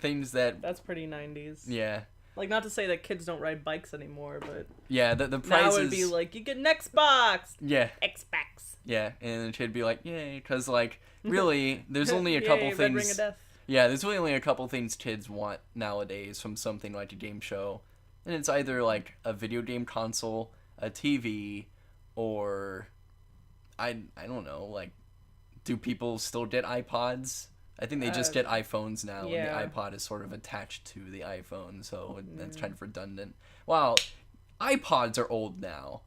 Things that... That's pretty 90s. Yeah. Like, not to say that kids don't ride bikes anymore, but... Yeah, the prizes... Now it would be like, you get an Xbox! Yeah. Xbox. Yeah, and the kid'd be like, yay, because, like, really, there's only a couple Yay, things... Red Ring of Death. Yeah, there's really only a couple things kids want nowadays from something like a game show. And it's either, like, a video game console, a TV, or... I don't know, like, do people still get iPods? I think they just get iPhones now, yeah. and the iPod is sort of attached to the iPhone, so that's kind of redundant. Wow, iPods are old now.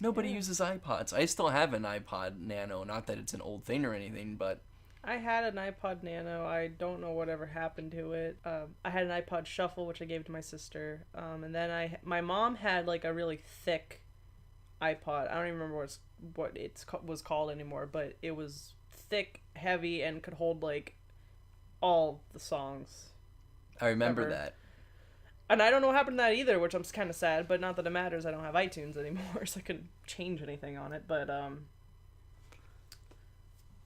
Nobody uses iPods. I still have an iPod Nano, not that it's an old thing or anything, but... I had an iPod Nano. I don't know whatever happened to it. I had an iPod Shuffle, which I gave to my sister. And then my mom had like a really thick iPod. I don't even remember what it was called anymore, but it was thick, heavy, and could hold like all the songs. I remember ever. that. And I don't know what happened to that either, which I'm kind of sad, but not that it matters. I don't have iTunes anymore, so I couldn't change anything on it. But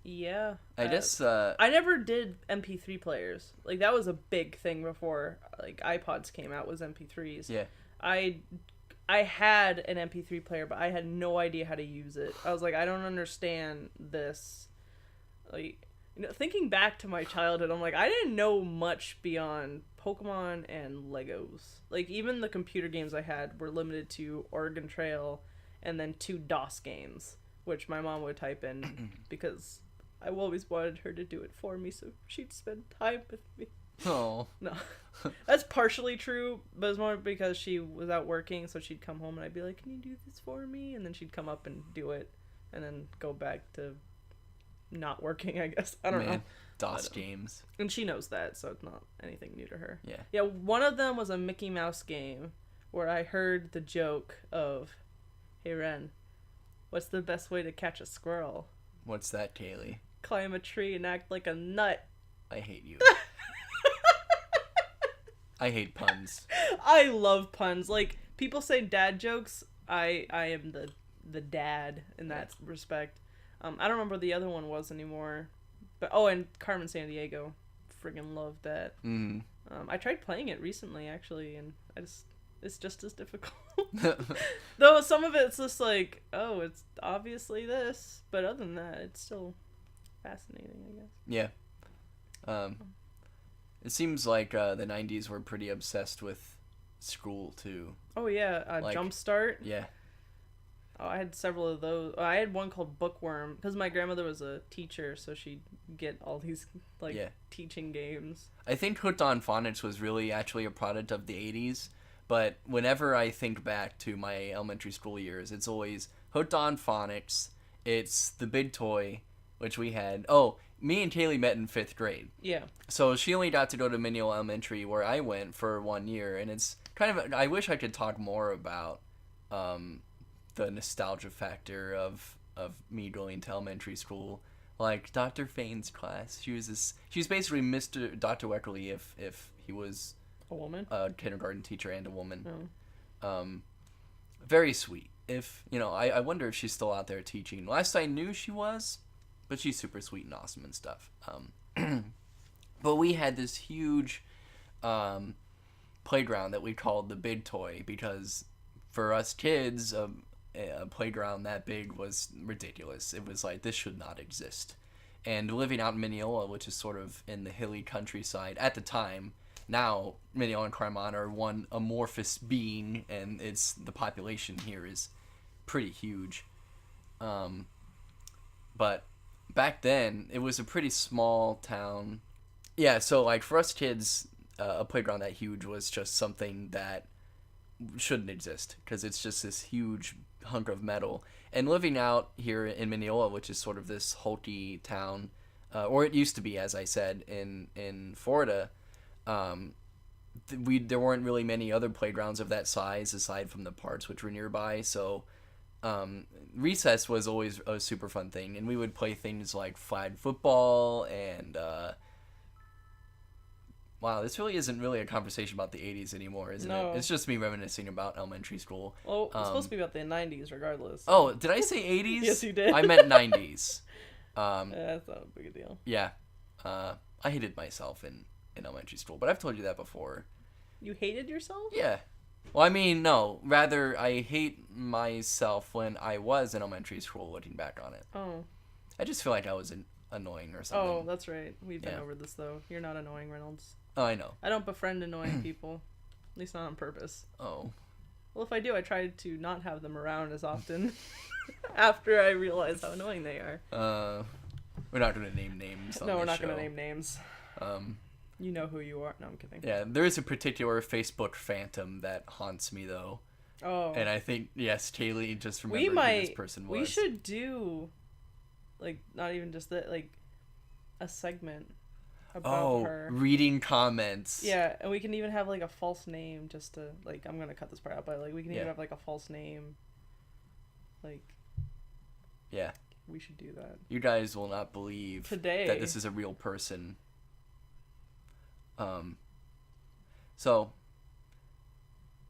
yeah. I guess I never did MP3 players. Like, that was a big thing before like iPods came out, was MP3s. Yeah. I had an MP3 player, but I had no idea how to use it. I was like, I don't understand this. Like, you know, thinking back to my childhood, I'm like, I didn't know much beyond Pokemon and Legos. Like, even the computer games I had were limited to Oregon Trail and then 2 DOS games, which my mom would type in because I always wanted her to do it for me so she'd spend time with me. Oh. No. That's partially true, but it's more because she was out working, so she'd come home and I'd be like, can you do this for me? And then she'd come up and do it, and then go back to not working, I guess. I don't know. DOS games. And she knows that, so it's not anything new to her. Yeah. Yeah, one of them was a Mickey Mouse game where I heard the joke of, hey Ren, what's the best way to catch a squirrel? What's that, Kaylee? Climb a tree and act like a nut. I hate you. I hate puns. I love puns. Like, people say dad jokes. I am the dad in that respect. I don't remember what the other one was anymore. But and Carmen Sandiego. Friggin' loved that. Mm. I tried playing it recently, actually, and it's just as difficult. Though some of it's just like, oh, it's obviously this. But other than that, it's still fascinating, I guess. Yeah. It seems like the 90s were pretty obsessed with school, too. Oh, yeah. Like, Jumpstart. Yeah. Oh, I had several of those. I had one called Bookworm, because my grandmother was a teacher, so she'd get all these, like, teaching games. I think Hooked on Phonics was really actually a product of the 80s, but whenever I think back to my elementary school years, it's always Hooked on Phonics, it's The Big Toy, which we had... Oh, me and Kaylee met in 5th grade. Yeah. So she only got to go to Mineola Elementary, where I went for 1 year, and it's kind of... I wish I could talk more about... the the nostalgia factor of me going to elementary school. Like Dr. Fane's class, she was basically Mr. Dr. Weckerly if he was A woman? a kindergarten teacher and a woman. Oh. Very sweet. If I wonder if she's still out there teaching. Last I knew, she was, but she's super sweet and awesome and stuff. But we had this huge playground that we called the Big Toy because for us kids, a playground that big was ridiculous. It was like, this should not exist. And living out in Mineola, which is sort of in the hilly countryside at the time, now Mineola and Carmona are one amorphous being, and the population here is pretty huge. But back then, it was a pretty small town. Yeah, so like for us kids, a playground that huge was just something that shouldn't exist because it's just this huge hunk of metal. And living out here in Mineola, which is sort of this hulky town, or it used to be, as I said, in Florida, there weren't really many other playgrounds of that size aside from the parks which were nearby. So recess was always a super fun thing, and we would play things like flag football and wow, this really isn't really a conversation about the 80s anymore, isn't it? It's just me reminiscing about elementary school. Well, it's supposed to be about the 90s regardless. Oh, did I say 80s? Yes, you did. I meant 90s. Yeah, that's not a big a deal. Yeah. I hated myself in elementary school, but I've told you that before. You hated yourself? Yeah. Well, I mean, no. Rather, I hate myself when I was in elementary school, looking back on it. Oh. I just feel like I was annoying or something. Oh, that's right. We've been over this, though. You're not annoying, Reynolds. Oh, I know. I don't befriend annoying people. At least not on purpose. Oh. Well, if I do, I try to not have them around as often after I realize how annoying they are. We're not going to name names on No, we're this not show. going to name names. You know who you are. No, I'm kidding. Yeah, there is a particular Facebook phantom that haunts me, though. Oh. And I think, yes, Kaylee just remembered who this person was. We should do, like, not even just that, like, a segment about her. Reading comments. Yeah, and we can even have, like, a false name just to, like, I'm going to cut this part out, but, like, we can even have, like, a false name. Like. Yeah. We should do that. You guys will not believe today that this is a real person. So,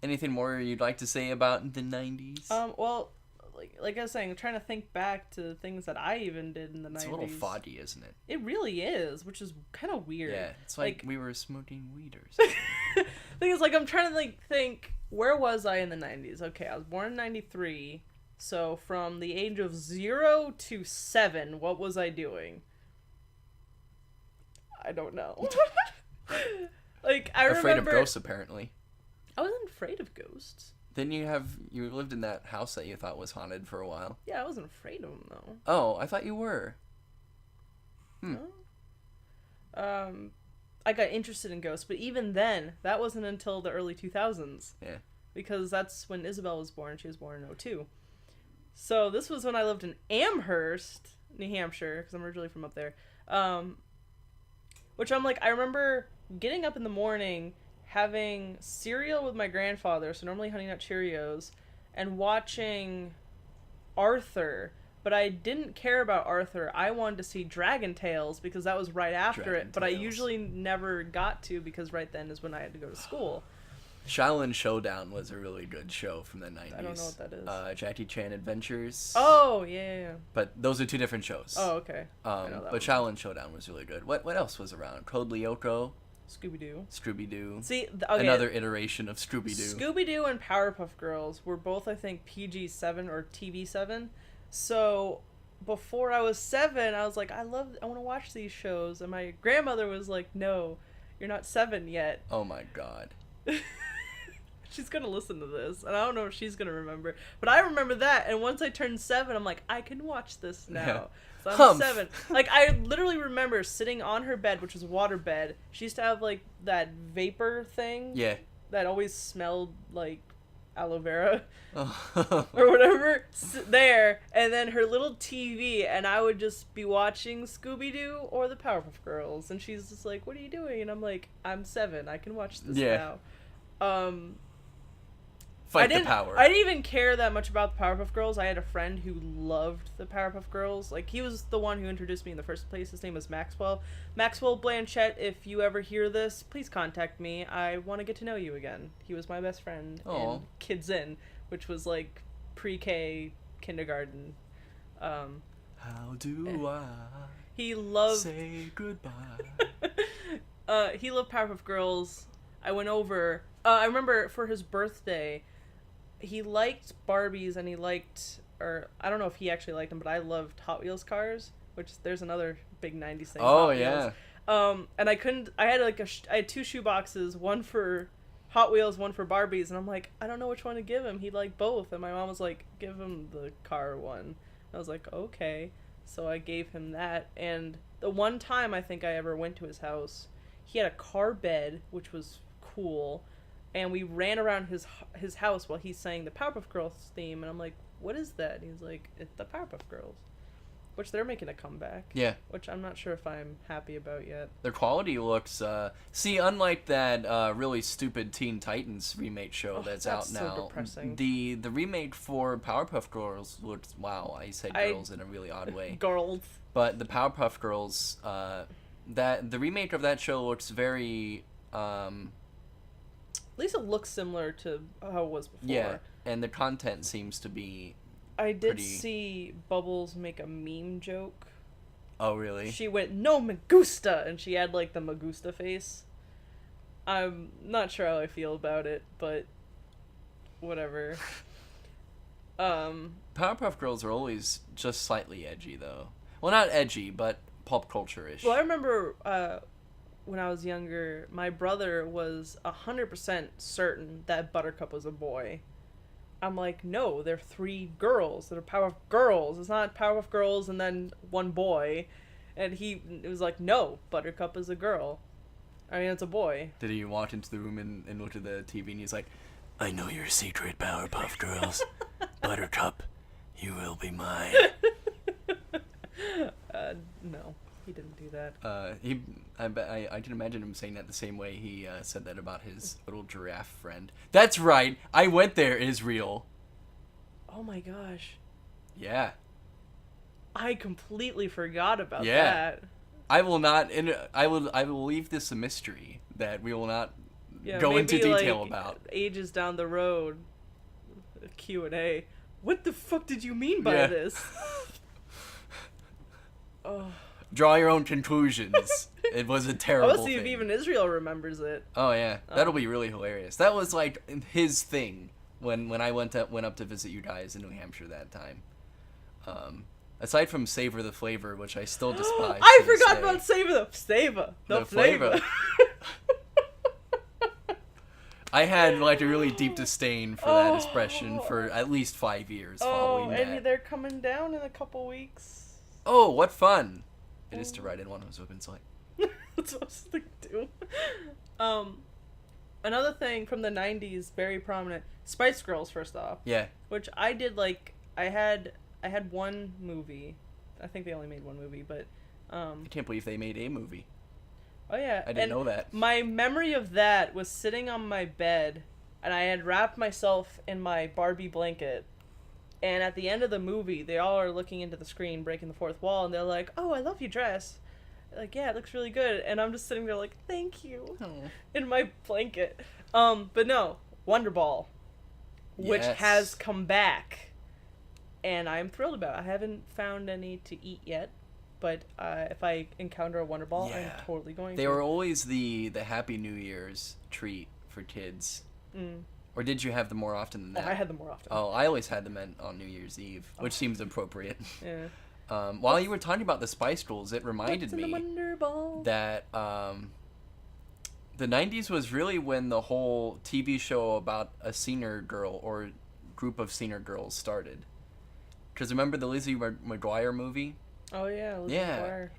anything more you'd like to say about the 90s? Well, like I was saying, I'm trying to think back to things that I even did in the 90s. It's a little foggy, isn't it? It really is, which is kind of weird. Yeah, it's like we were smoking weed or something. Thing is, like, I'm trying to, like, think, where was I in the 90s? Okay, I was born in 93, so from the age of 0 to 7, what was I doing? I don't know. Like, I remember... Afraid of ghosts, apparently. I wasn't afraid of ghosts. Didn't you lived in that house that you thought was haunted for a while? Yeah, I wasn't afraid of them, though. Oh, I thought you were. No? I got interested in ghosts, but even then, that wasn't until the early 2000s. Yeah. Because that's when Isabel was born. She was born in 2002. So this was when I lived in Amherst, New Hampshire, because I'm originally from up there. Which I'm like, I remember getting up in the morning, having cereal with my grandfather, so normally Honey Nut Cheerios, and watching Arthur. But I didn't care about Arthur. I wanted to see Dragon Tales because that was right after it. But I usually never got to because right then is when I had to go to school. Shaolin Showdown was a really good show from the 90s. I don't know what that is. Jackie Chan Adventures. Oh, yeah. But those are two different shows. Oh, okay. But Shaolin Showdown was really good. What else was around? Code Lyoko. Scooby-Doo. See, another iteration of Scooby-Doo. Scooby-Doo and Powerpuff Girls were both, I think, PG-7 or TV-7. So before I was 7, I was like, I want to watch these shows. And my grandmother was like, no, you're not 7 yet. Oh my God. She's going to listen to this. And I don't know if she's going to remember. But I remember that. And once I turned 7, I'm like, I can watch this now. Yeah. So I'm 7. Like, I literally remember sitting on her bed, which was a water bed. She used to have, like, that vapor thing. Yeah. That always smelled like aloe vera. Oh. Or whatever. There. And then her little TV. And I would just be watching Scooby-Doo or the Powerpuff Girls. And she's just like, what are you doing? And I'm like, I'm 7. I can watch this now. Fight the power. I didn't even care that much about the Powerpuff Girls. I had a friend who loved the Powerpuff Girls. Like, he was the one who introduced me in the first place. His name was Maxwell. Maxwell Blanchett, if you ever hear this, please contact me. I want to get to know you again. He was my best friend in Kids In, which was like pre-K, kindergarten. How do I he loved say goodbye? He loved Powerpuff Girls. I went over. I remember for his birthday, he liked Barbies and he liked, or I don't know if he actually liked them, but I loved Hot Wheels cars, which there's another big 90s thing. Oh, Hot yeah. Wheels. And I had I had 2 shoe boxes, one for Hot Wheels, one for Barbies, and I'm like, I don't know which one to give him. He liked both. And my mom was like, give him the car one. I was like, okay. So I gave him that. And the one time I think I ever went to his house, he had a car bed, which was cool. And we ran around his house while he sang the Powerpuff Girls theme. And I'm like, what is that? And he's like, it's the Powerpuff Girls. Which they're making a comeback. Yeah. Which I'm not sure if I'm happy about yet. Their quality looks, see, unlike that really stupid Teen Titans remake show that's out now, so depressing. the remake for Powerpuff Girls looks, wow, I said girls in a really odd way. Girls. But the Powerpuff Girls, the remake of that show looks very, at least it looks similar to how it was before. Yeah, and the content seems to be I did see Bubbles make a meme joke. Oh, really? She went, no me gusta, and she had, like, the me gusta face. I'm not sure how I feel about it, but whatever. Powerpuff Girls are always just slightly edgy, though. Well, not edgy, but pop culture-ish. Well, I remember when I was younger, my brother was 100% certain that Buttercup was a boy. I'm like, no, they're 3 girls. They're Powerpuff Girls. It's not Powerpuff Girls and then 1 boy. And it was like, no, Buttercup is a girl. I mean, it's a boy. Did he walk into the room and look at the TV and he's like, I know your secret, Powerpuff Girls. Buttercup, you will be mine. No, he didn't do that. I can imagine him saying that the same way he said that about his little giraffe friend. That's right, I went there, Israel. Oh my gosh. Yeah. I completely forgot about that. I will not. I will leave this a mystery that we will not go into detail about. Ages down the road, Q&A. What the fuck did you mean by this? Oh. Draw your own conclusions. It was a terrible thing. If even Israel remembers it. Oh yeah, that'll be really hilarious. That was like his thing when I went up to visit you guys in New Hampshire that time. Aside from Savor the Flavor, which I still despise. I forgot about Savor the Flavor. I had like a really deep disdain for that expression for at least 5 years following that. And they're coming down in a couple weeks. Oh, what fun! It is to ride in one of those open sleigh. That's what I was thinking too. Another thing from the 90s, very prominent, Spice Girls, first off. Yeah. Which I did, like, I had one movie. I think they only made one movie, but I can't believe they made a movie. Oh yeah. I didn't know that. My memory of that was sitting on my bed, and I had wrapped myself in my Barbie blanket. And at the end of the movie, they all are looking into the screen, breaking the fourth wall, and they're like, "Oh, I love your dress." Like, yeah, it looks really good. And I'm just sitting there like, "Thank you," in my blanket. But no, Wonder Ball, which has come back, and I'm thrilled about it. I haven't found any to eat yet, but if I encounter a Wonder Ball, I'm totally going to. They were always the Happy New Year's treat for kids. Mm. Or did you have them more often than that? I had them more often. Oh, I always had them on New Year's Eve, which seems appropriate. Yeah. While you were talking about the Spice Girls, it reminded me that the 90s was really when the whole TV show about a senior girl or group of senior girls started. Because remember the Lizzie McGuire movie? Oh, yeah, Lizzie McGuire.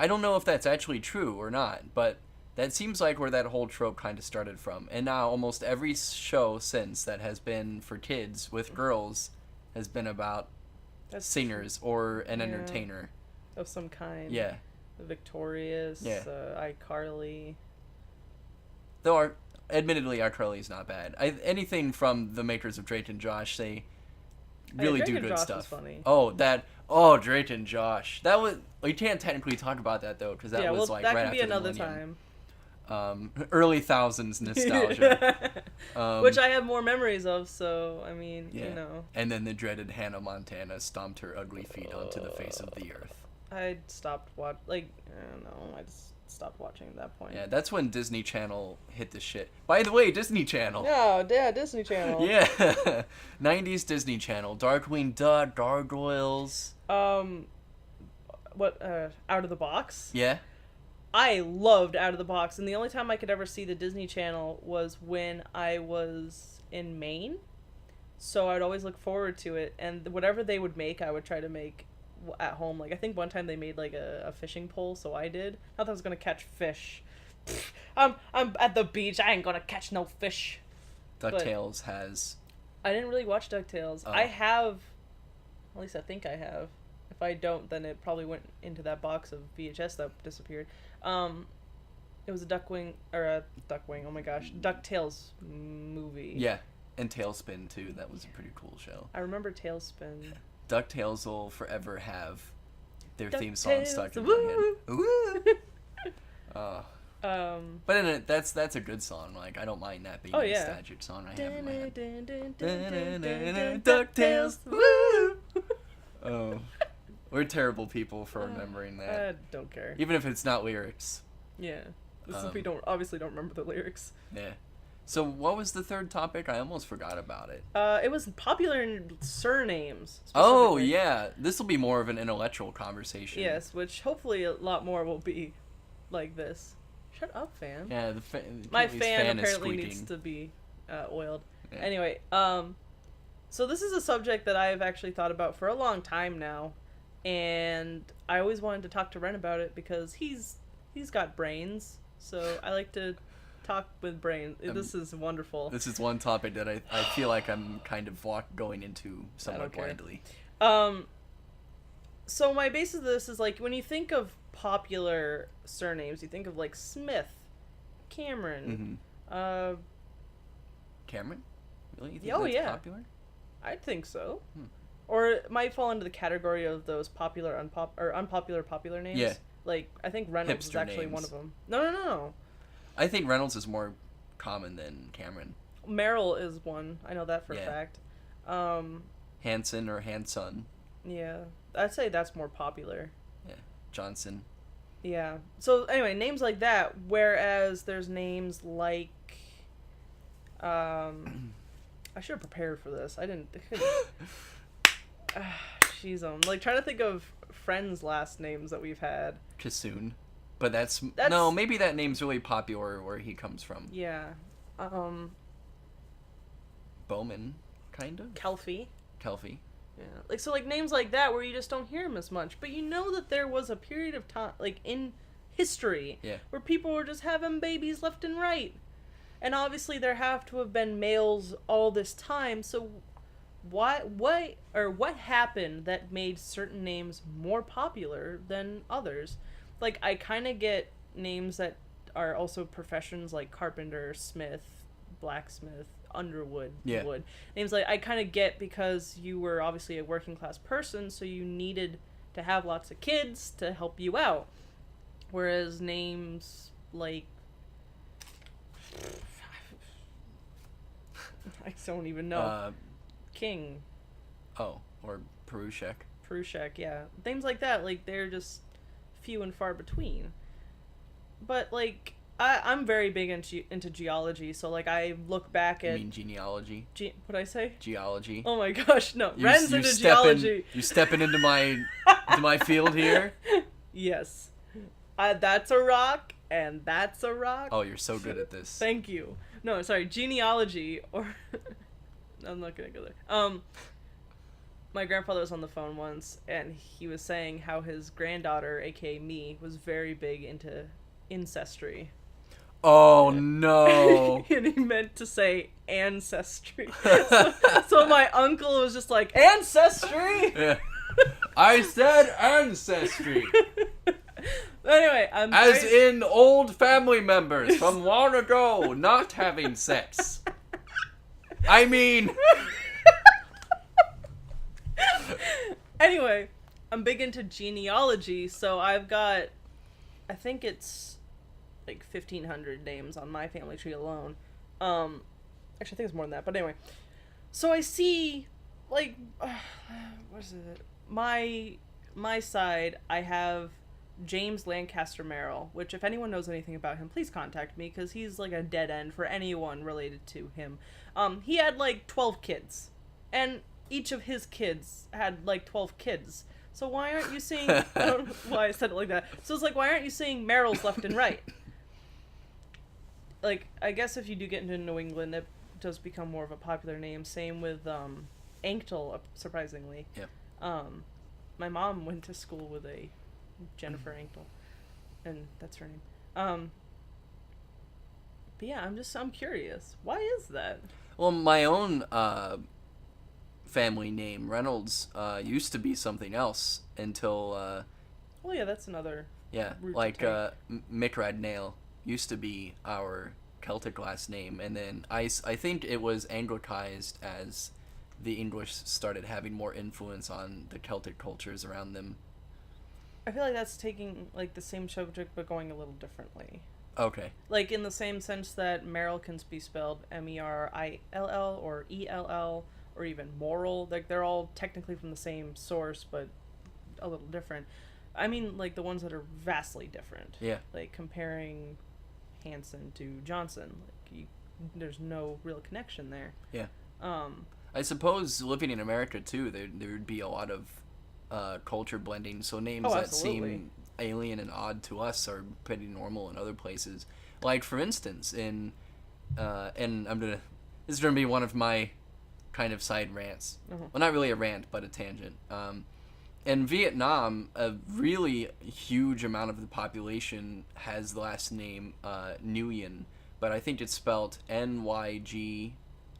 I don't know if that's actually true or not, but that seems like where that whole trope kind of started from. And now almost every show since that has been for kids with girls has been about singers or an entertainer. Of some kind. Yeah. Victorious, iCarly. Though admittedly, iCarly's not bad. Anything from the makers of Drake and Josh, they really Drake do and good Josh stuff. was funny. Drake and Josh. That was. We can't technically talk about that though, because that was like that right could after be the another millennium. time. Early thousands nostalgia. Which I have more memories of, so I mean, Yeah. you know. And then the dreaded Hannah Montana stomped her ugly feet onto the face of the earth. I stopped I don't know, I just stopped watching at that point. Yeah, that's when Disney Channel hit the shit. By the way, Disney Channel. Oh, yeah, Disney Channel. Yeah. 90s Disney Channel. Darkwing Duck, Gargoyles. Out of the Box? Yeah. I loved Out of the Box, and the only time I could ever see the Disney Channel was when I was in Maine. So I'd always look forward to it, and whatever they would make, I would try to make at home. Like, I think one time they made like a fishing pole, so I did. I thought I was gonna catch fish. I'm at the beach. I ain't gonna catch no fish. DuckTales has. I didn't really watch DuckTales. Oh. I have, at least I think I have. If I don't, then it probably went into that box of VHS that disappeared. It was a Duckwing. Oh my gosh, DuckTales movie. Yeah, and Tailspin too. That was a pretty cool show. I remember Tailspin. DuckTales will forever have their theme song DuckTales, stuck in woo! my head. But that's a good song. Like, I don't mind that being a yeah. nostalgic song I have in my head. DuckTales. Woo! Oh, we're terrible people for remembering that. I don't care. Even if it's not lyrics. Yeah, we obviously don't remember the lyrics. Yeah. So what was the third topic? I almost forgot about it. It was popular surnames. Oh, specifically. yeah. This will be more of an intellectual conversation. Yes, which hopefully a lot more will be like this. Shut up, fan. Yeah, My Kaylee's fan is apparently squeaking. needs to be oiled. Yeah. Anyway, so this is a subject that I've actually thought about for a long time now, and I always wanted to talk to Ren about it because he's got brains, so I like to talk with brains. This is wonderful. This is one topic that I feel like I'm kind of going into somewhat care. blindly. So my basis of this is, like, when you think of popular surnames, you think of, like, Smith, Cameron, Cameron? Really? You think Oh, that's yeah. popular? I think so. Or it might fall into the category of those popular, unpopular, popular names. Yeah. Like, I think Reynolds is Hipster actually names. one of them. No. I think Reynolds is more common than Cameron. Merrill is one. I know that for a Yeah. fact. Hanson or Hanson. Yeah. I'd say that's more popular. Yeah. Johnson. Yeah. So, anyway, names like that, whereas there's names like... I should have prepared for this. I didn't... Jeez, I'm like trying to think of friends' last names that we've had. Kassoon. But that's... No, maybe that name's really popular where he comes from. Yeah. Bowman, kind of? Kelfie. Kelfie. Yeah. Like, so, like, names like that where you just don't hear them as much. But you know that there was a period of time, like, in history, where people were just having babies left and right. And obviously there have to have been males all this time, so what happened that made certain names more popular than others? Like, I kind of get names that are also professions, like carpenter, smith, blacksmith, underwood, wood. Names like I kind of get because you were obviously a working class person, so you needed to have lots of kids to help you out. Whereas names like... I don't even know. King. Oh, or Perushek. Perushek, yeah. Things like that, like, they're just few and far between. But, like, I'm very big into geology, so, like, I look back at... You mean genealogy? What'd I say? Geology. Oh my gosh, no. Ren's into geology. You stepping into my field here? Yes. That's a rock, and that's a rock. Oh, you're so good at this. Thank you. No, sorry, genealogy, or... I'm not gonna go there. My grandfather was on the phone once, and he was saying how his granddaughter, aka me, was very big into ancestry. Oh, no. And he meant to say ancestry. So my uncle was just like, ancestry? Yeah. I said ancestry. Anyway, As in old family members from long ago not having sex. I mean... Anyway, I'm big into genealogy, so I've got, I think it's like 1,500 names on my family tree alone. Actually, I think it's more than that, but anyway. So I see, like, what is it? My side, I have James Lancaster Merrill, which if anyone knows anything about him, please contact me, because he's like a dead end for anyone related to him. He had like 12 kids, and each of his kids had like 12 kids. So why aren't you seeing... I don't know why I said it like that. So it's like, why aren't you seeing Merrills left and right? Like, I guess if you do get into New England, it does become more of a popular name. Same with Anktel, surprisingly. Yeah. My mom went to school with a Jennifer Anktel, and that's her name. But yeah, I'm curious. Why is that? Well, my own family name, Reynolds, used to be something else until... well, yeah, that's another... Yeah, like Micradnail used to be our Celtic last name, and then I think it was Anglicized as the English started having more influence on the Celtic cultures around them. I feel like that's taking like the same subject but going a little differently. Okay. Like in the same sense that Merrill can be spelled Merill or ELL or even moral. Like they're all technically from the same source but a little different. I mean like the ones that are vastly different. Yeah. Like comparing Hanson to Johnson. Like there's no real connection there. Yeah. I suppose living in America too, there would be a lot of culture blending. So names that seem alien and odd to us are pretty normal in other places. Like for instance, in and this is gonna be one of my kind of side rants. Well, not really a rant, but a tangent. In Vietnam, a really huge amount of the population has the last name Nguyen, but I think it's spelled Nyg.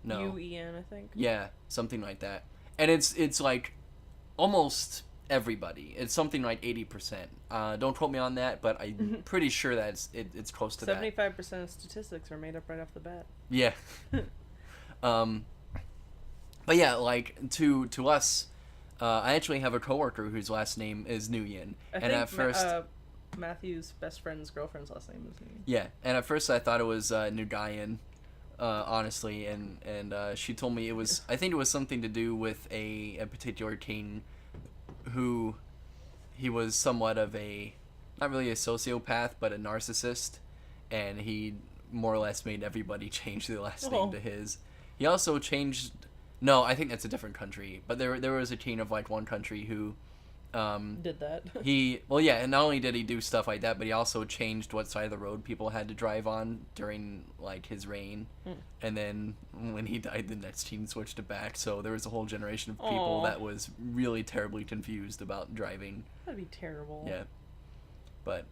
No. UN, I think. Yeah, something like that. And it's like almost everybody. It's something like 80%. Don't quote me on that, but I'm pretty sure that it's close to 75% that. 75% of statistics are made up right off the bat. Yeah. But yeah, like to us, I actually have a coworker whose last name is Nguyen, and at first Matthew's best friend's girlfriend's last name is Nguyen. Yeah, and at first I thought it was Nguyen. Honestly, and she told me I think it was something to do with a particular king who he was somewhat of not really a sociopath, but a narcissist, and he more or less made everybody change their last name to his. He also changed, no, I think that's a different country, but there was a king of like one country who did that. And not only did he do stuff like that, but he also changed what side of the road people had to drive on during like his reign. And then when he died, the next king switched it back. So there was a whole generation of people that was really terribly confused about driving. That'd be terrible. Yeah. But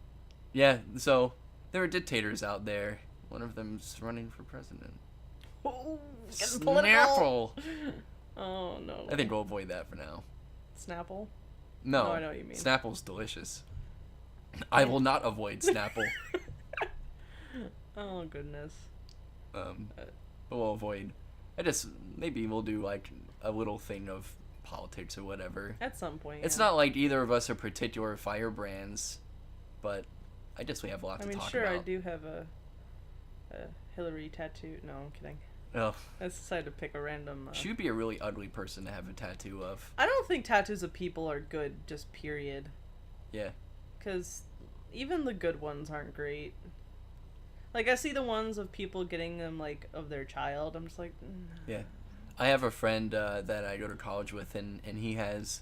yeah, so there are dictators out there. One of them's running for president. Oh, Snapple. Oh no. I think we'll avoid that for now. Snapple? No, I know what you mean. Snapple's delicious. I will not avoid Snapple. Oh goodness. We'll avoid. Maybe we'll do like a little thing of politics or whatever. At some point. It's not like either of us are particular firebrands, but I guess we have a lot to talk about. I do have a Hillary tattoo. No, I'm kidding. Oh. I decided to pick a random... She would be a really ugly person to have a tattoo of. I don't think tattoos of people are good, just period. Yeah. Because even the good ones aren't great. Like, I see the ones of people getting them, like, of their child. I'm just like... Yeah. I have a friend that I go to college with, and he has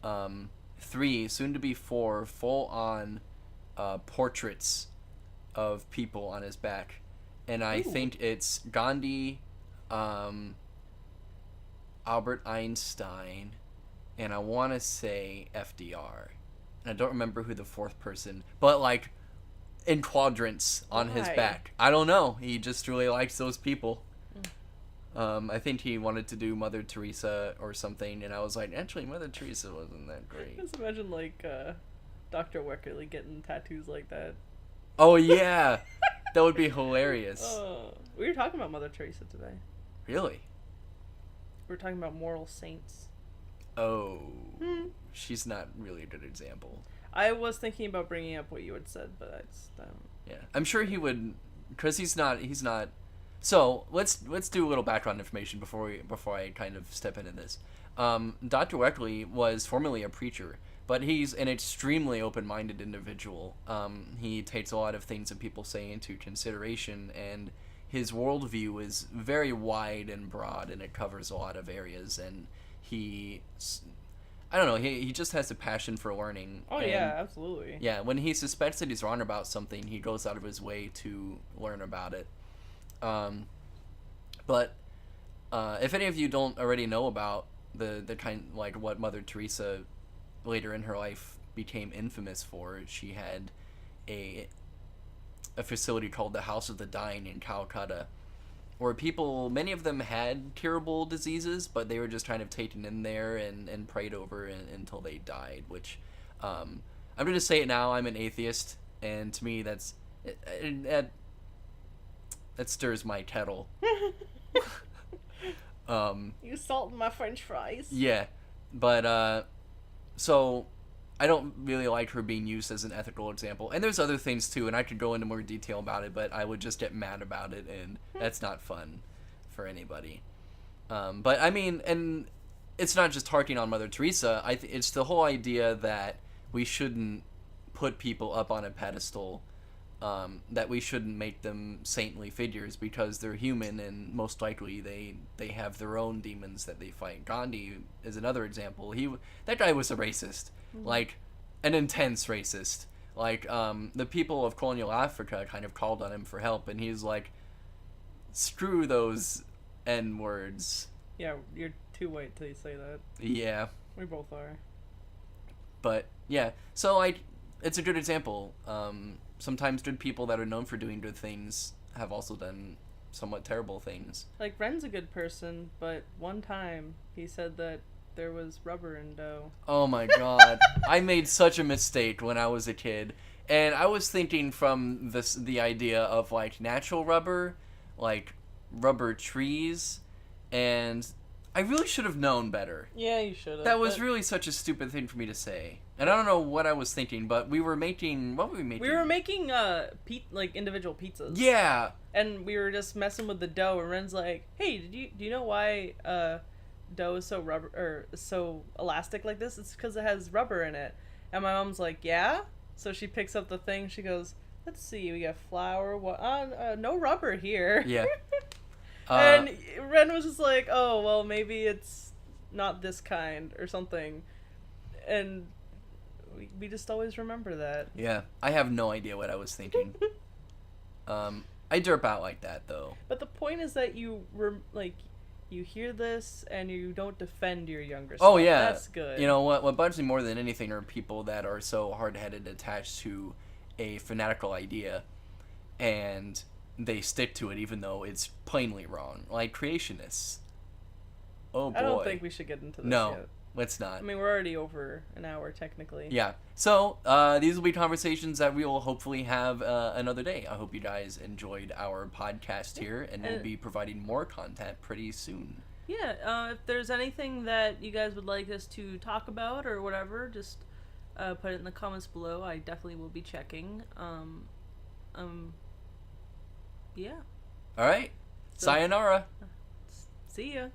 3, soon to be 4, full-on portraits of people on his back. And I think it's Gandhi, Albert Einstein, and I want to say FDR. And I don't remember who the 4th person, but like in quadrants on his back. I don't know. He just really likes those people. I think he wanted to do Mother Teresa or something, and I was like, actually, Mother Teresa wasn't that great. Just imagine like Dr. Weckerly getting tattoos like that. Oh yeah, that would be hilarious. We were talking about Mother Teresa today. Really? We were talking about moral saints. Oh, she's not really a good example. I was thinking about bringing up what you had said, but I just don't. Yeah, I'm sure he would, because he's not. So let's do a little background information before I kind of step into this. Dr. Weckley was formerly a preacher, but he's an extremely open-minded individual. He takes a lot of things that people say into consideration, and his worldview is very wide and broad, and it covers a lot of areas. And I don't know, he just has a passion for learning. Oh, yeah, absolutely. Yeah, when he suspects that he's wrong about something, he goes out of his way to learn about it. But if any of you don't already know about the kind, like, what Mother Teresa later in her life became infamous for, she had a facility called the House of the Dying in Calcutta, where people, many of them had curable diseases, but they were just kind of taken in there and prayed over until they died, which, I'm going to say it now, I'm an atheist, and to me that stirs my kettle. You salting my french fries. Yeah, but, so I don't really like her being used as an ethical example. And there's other things too, and I could go into more detail about it, but I would just get mad about it, and that's not fun for anybody. But I mean, and it's not just harking on Mother Teresa. It's the whole idea that we shouldn't put people up on a pedestal, that we shouldn't make them saintly figures because they're human, and most likely they have their own demons that they fight. Gandhi is another example. That guy was a racist. Like, an intense racist. Like, the people of colonial Africa kind of called on him for help, and he's like, screw those N-words. Yeah, you're too white till you say that. Yeah. We both are. But, yeah. So, like, it's a good example. Sometimes good people that are known for doing good things have also done somewhat terrible things. Like, Ren's a good person, but one time he said that there was rubber in dough. Oh my god. I made such a mistake when I was a kid. And I was thinking from the idea of, like, natural rubber, like rubber trees, and I really should have known better. Yeah, you should have. That was really such a stupid thing for me to say. And I don't know what I was thinking, but we were making... What were we making? We were making, like, individual pizzas. Yeah. And we were just messing with the dough, and Ren's like, hey, do you know why, dough is so elastic like this? It's because it has rubber in it. And my mom's like, yeah? So she picks up the thing, she goes, let's see, we got flour, no rubber here. Yeah. And Ren was just like, oh, well, maybe it's not this kind or something. And we just always remember that. Yeah. I have no idea what I was thinking. I derp out like that, though. But the point is that you hear this and you don't defend your younger self. Oh, yeah. That's good. You know, what bugs me more than anything are people that are so hard-headed attached to a fanatical idea, and they stick to it even though it's plainly wrong. Like creationists. Oh, boy. I don't think we should get into this yet. Let's not. I mean, we're already over an hour, technically. Yeah. So, these will be conversations that we will hopefully have another day. I hope you guys enjoyed our podcast here, and we'll be providing more content pretty soon. Yeah, if there's anything that you guys would like us to talk about or whatever, just put it in the comments below. I definitely will be checking. Yeah. All right. So, sayonara. See ya.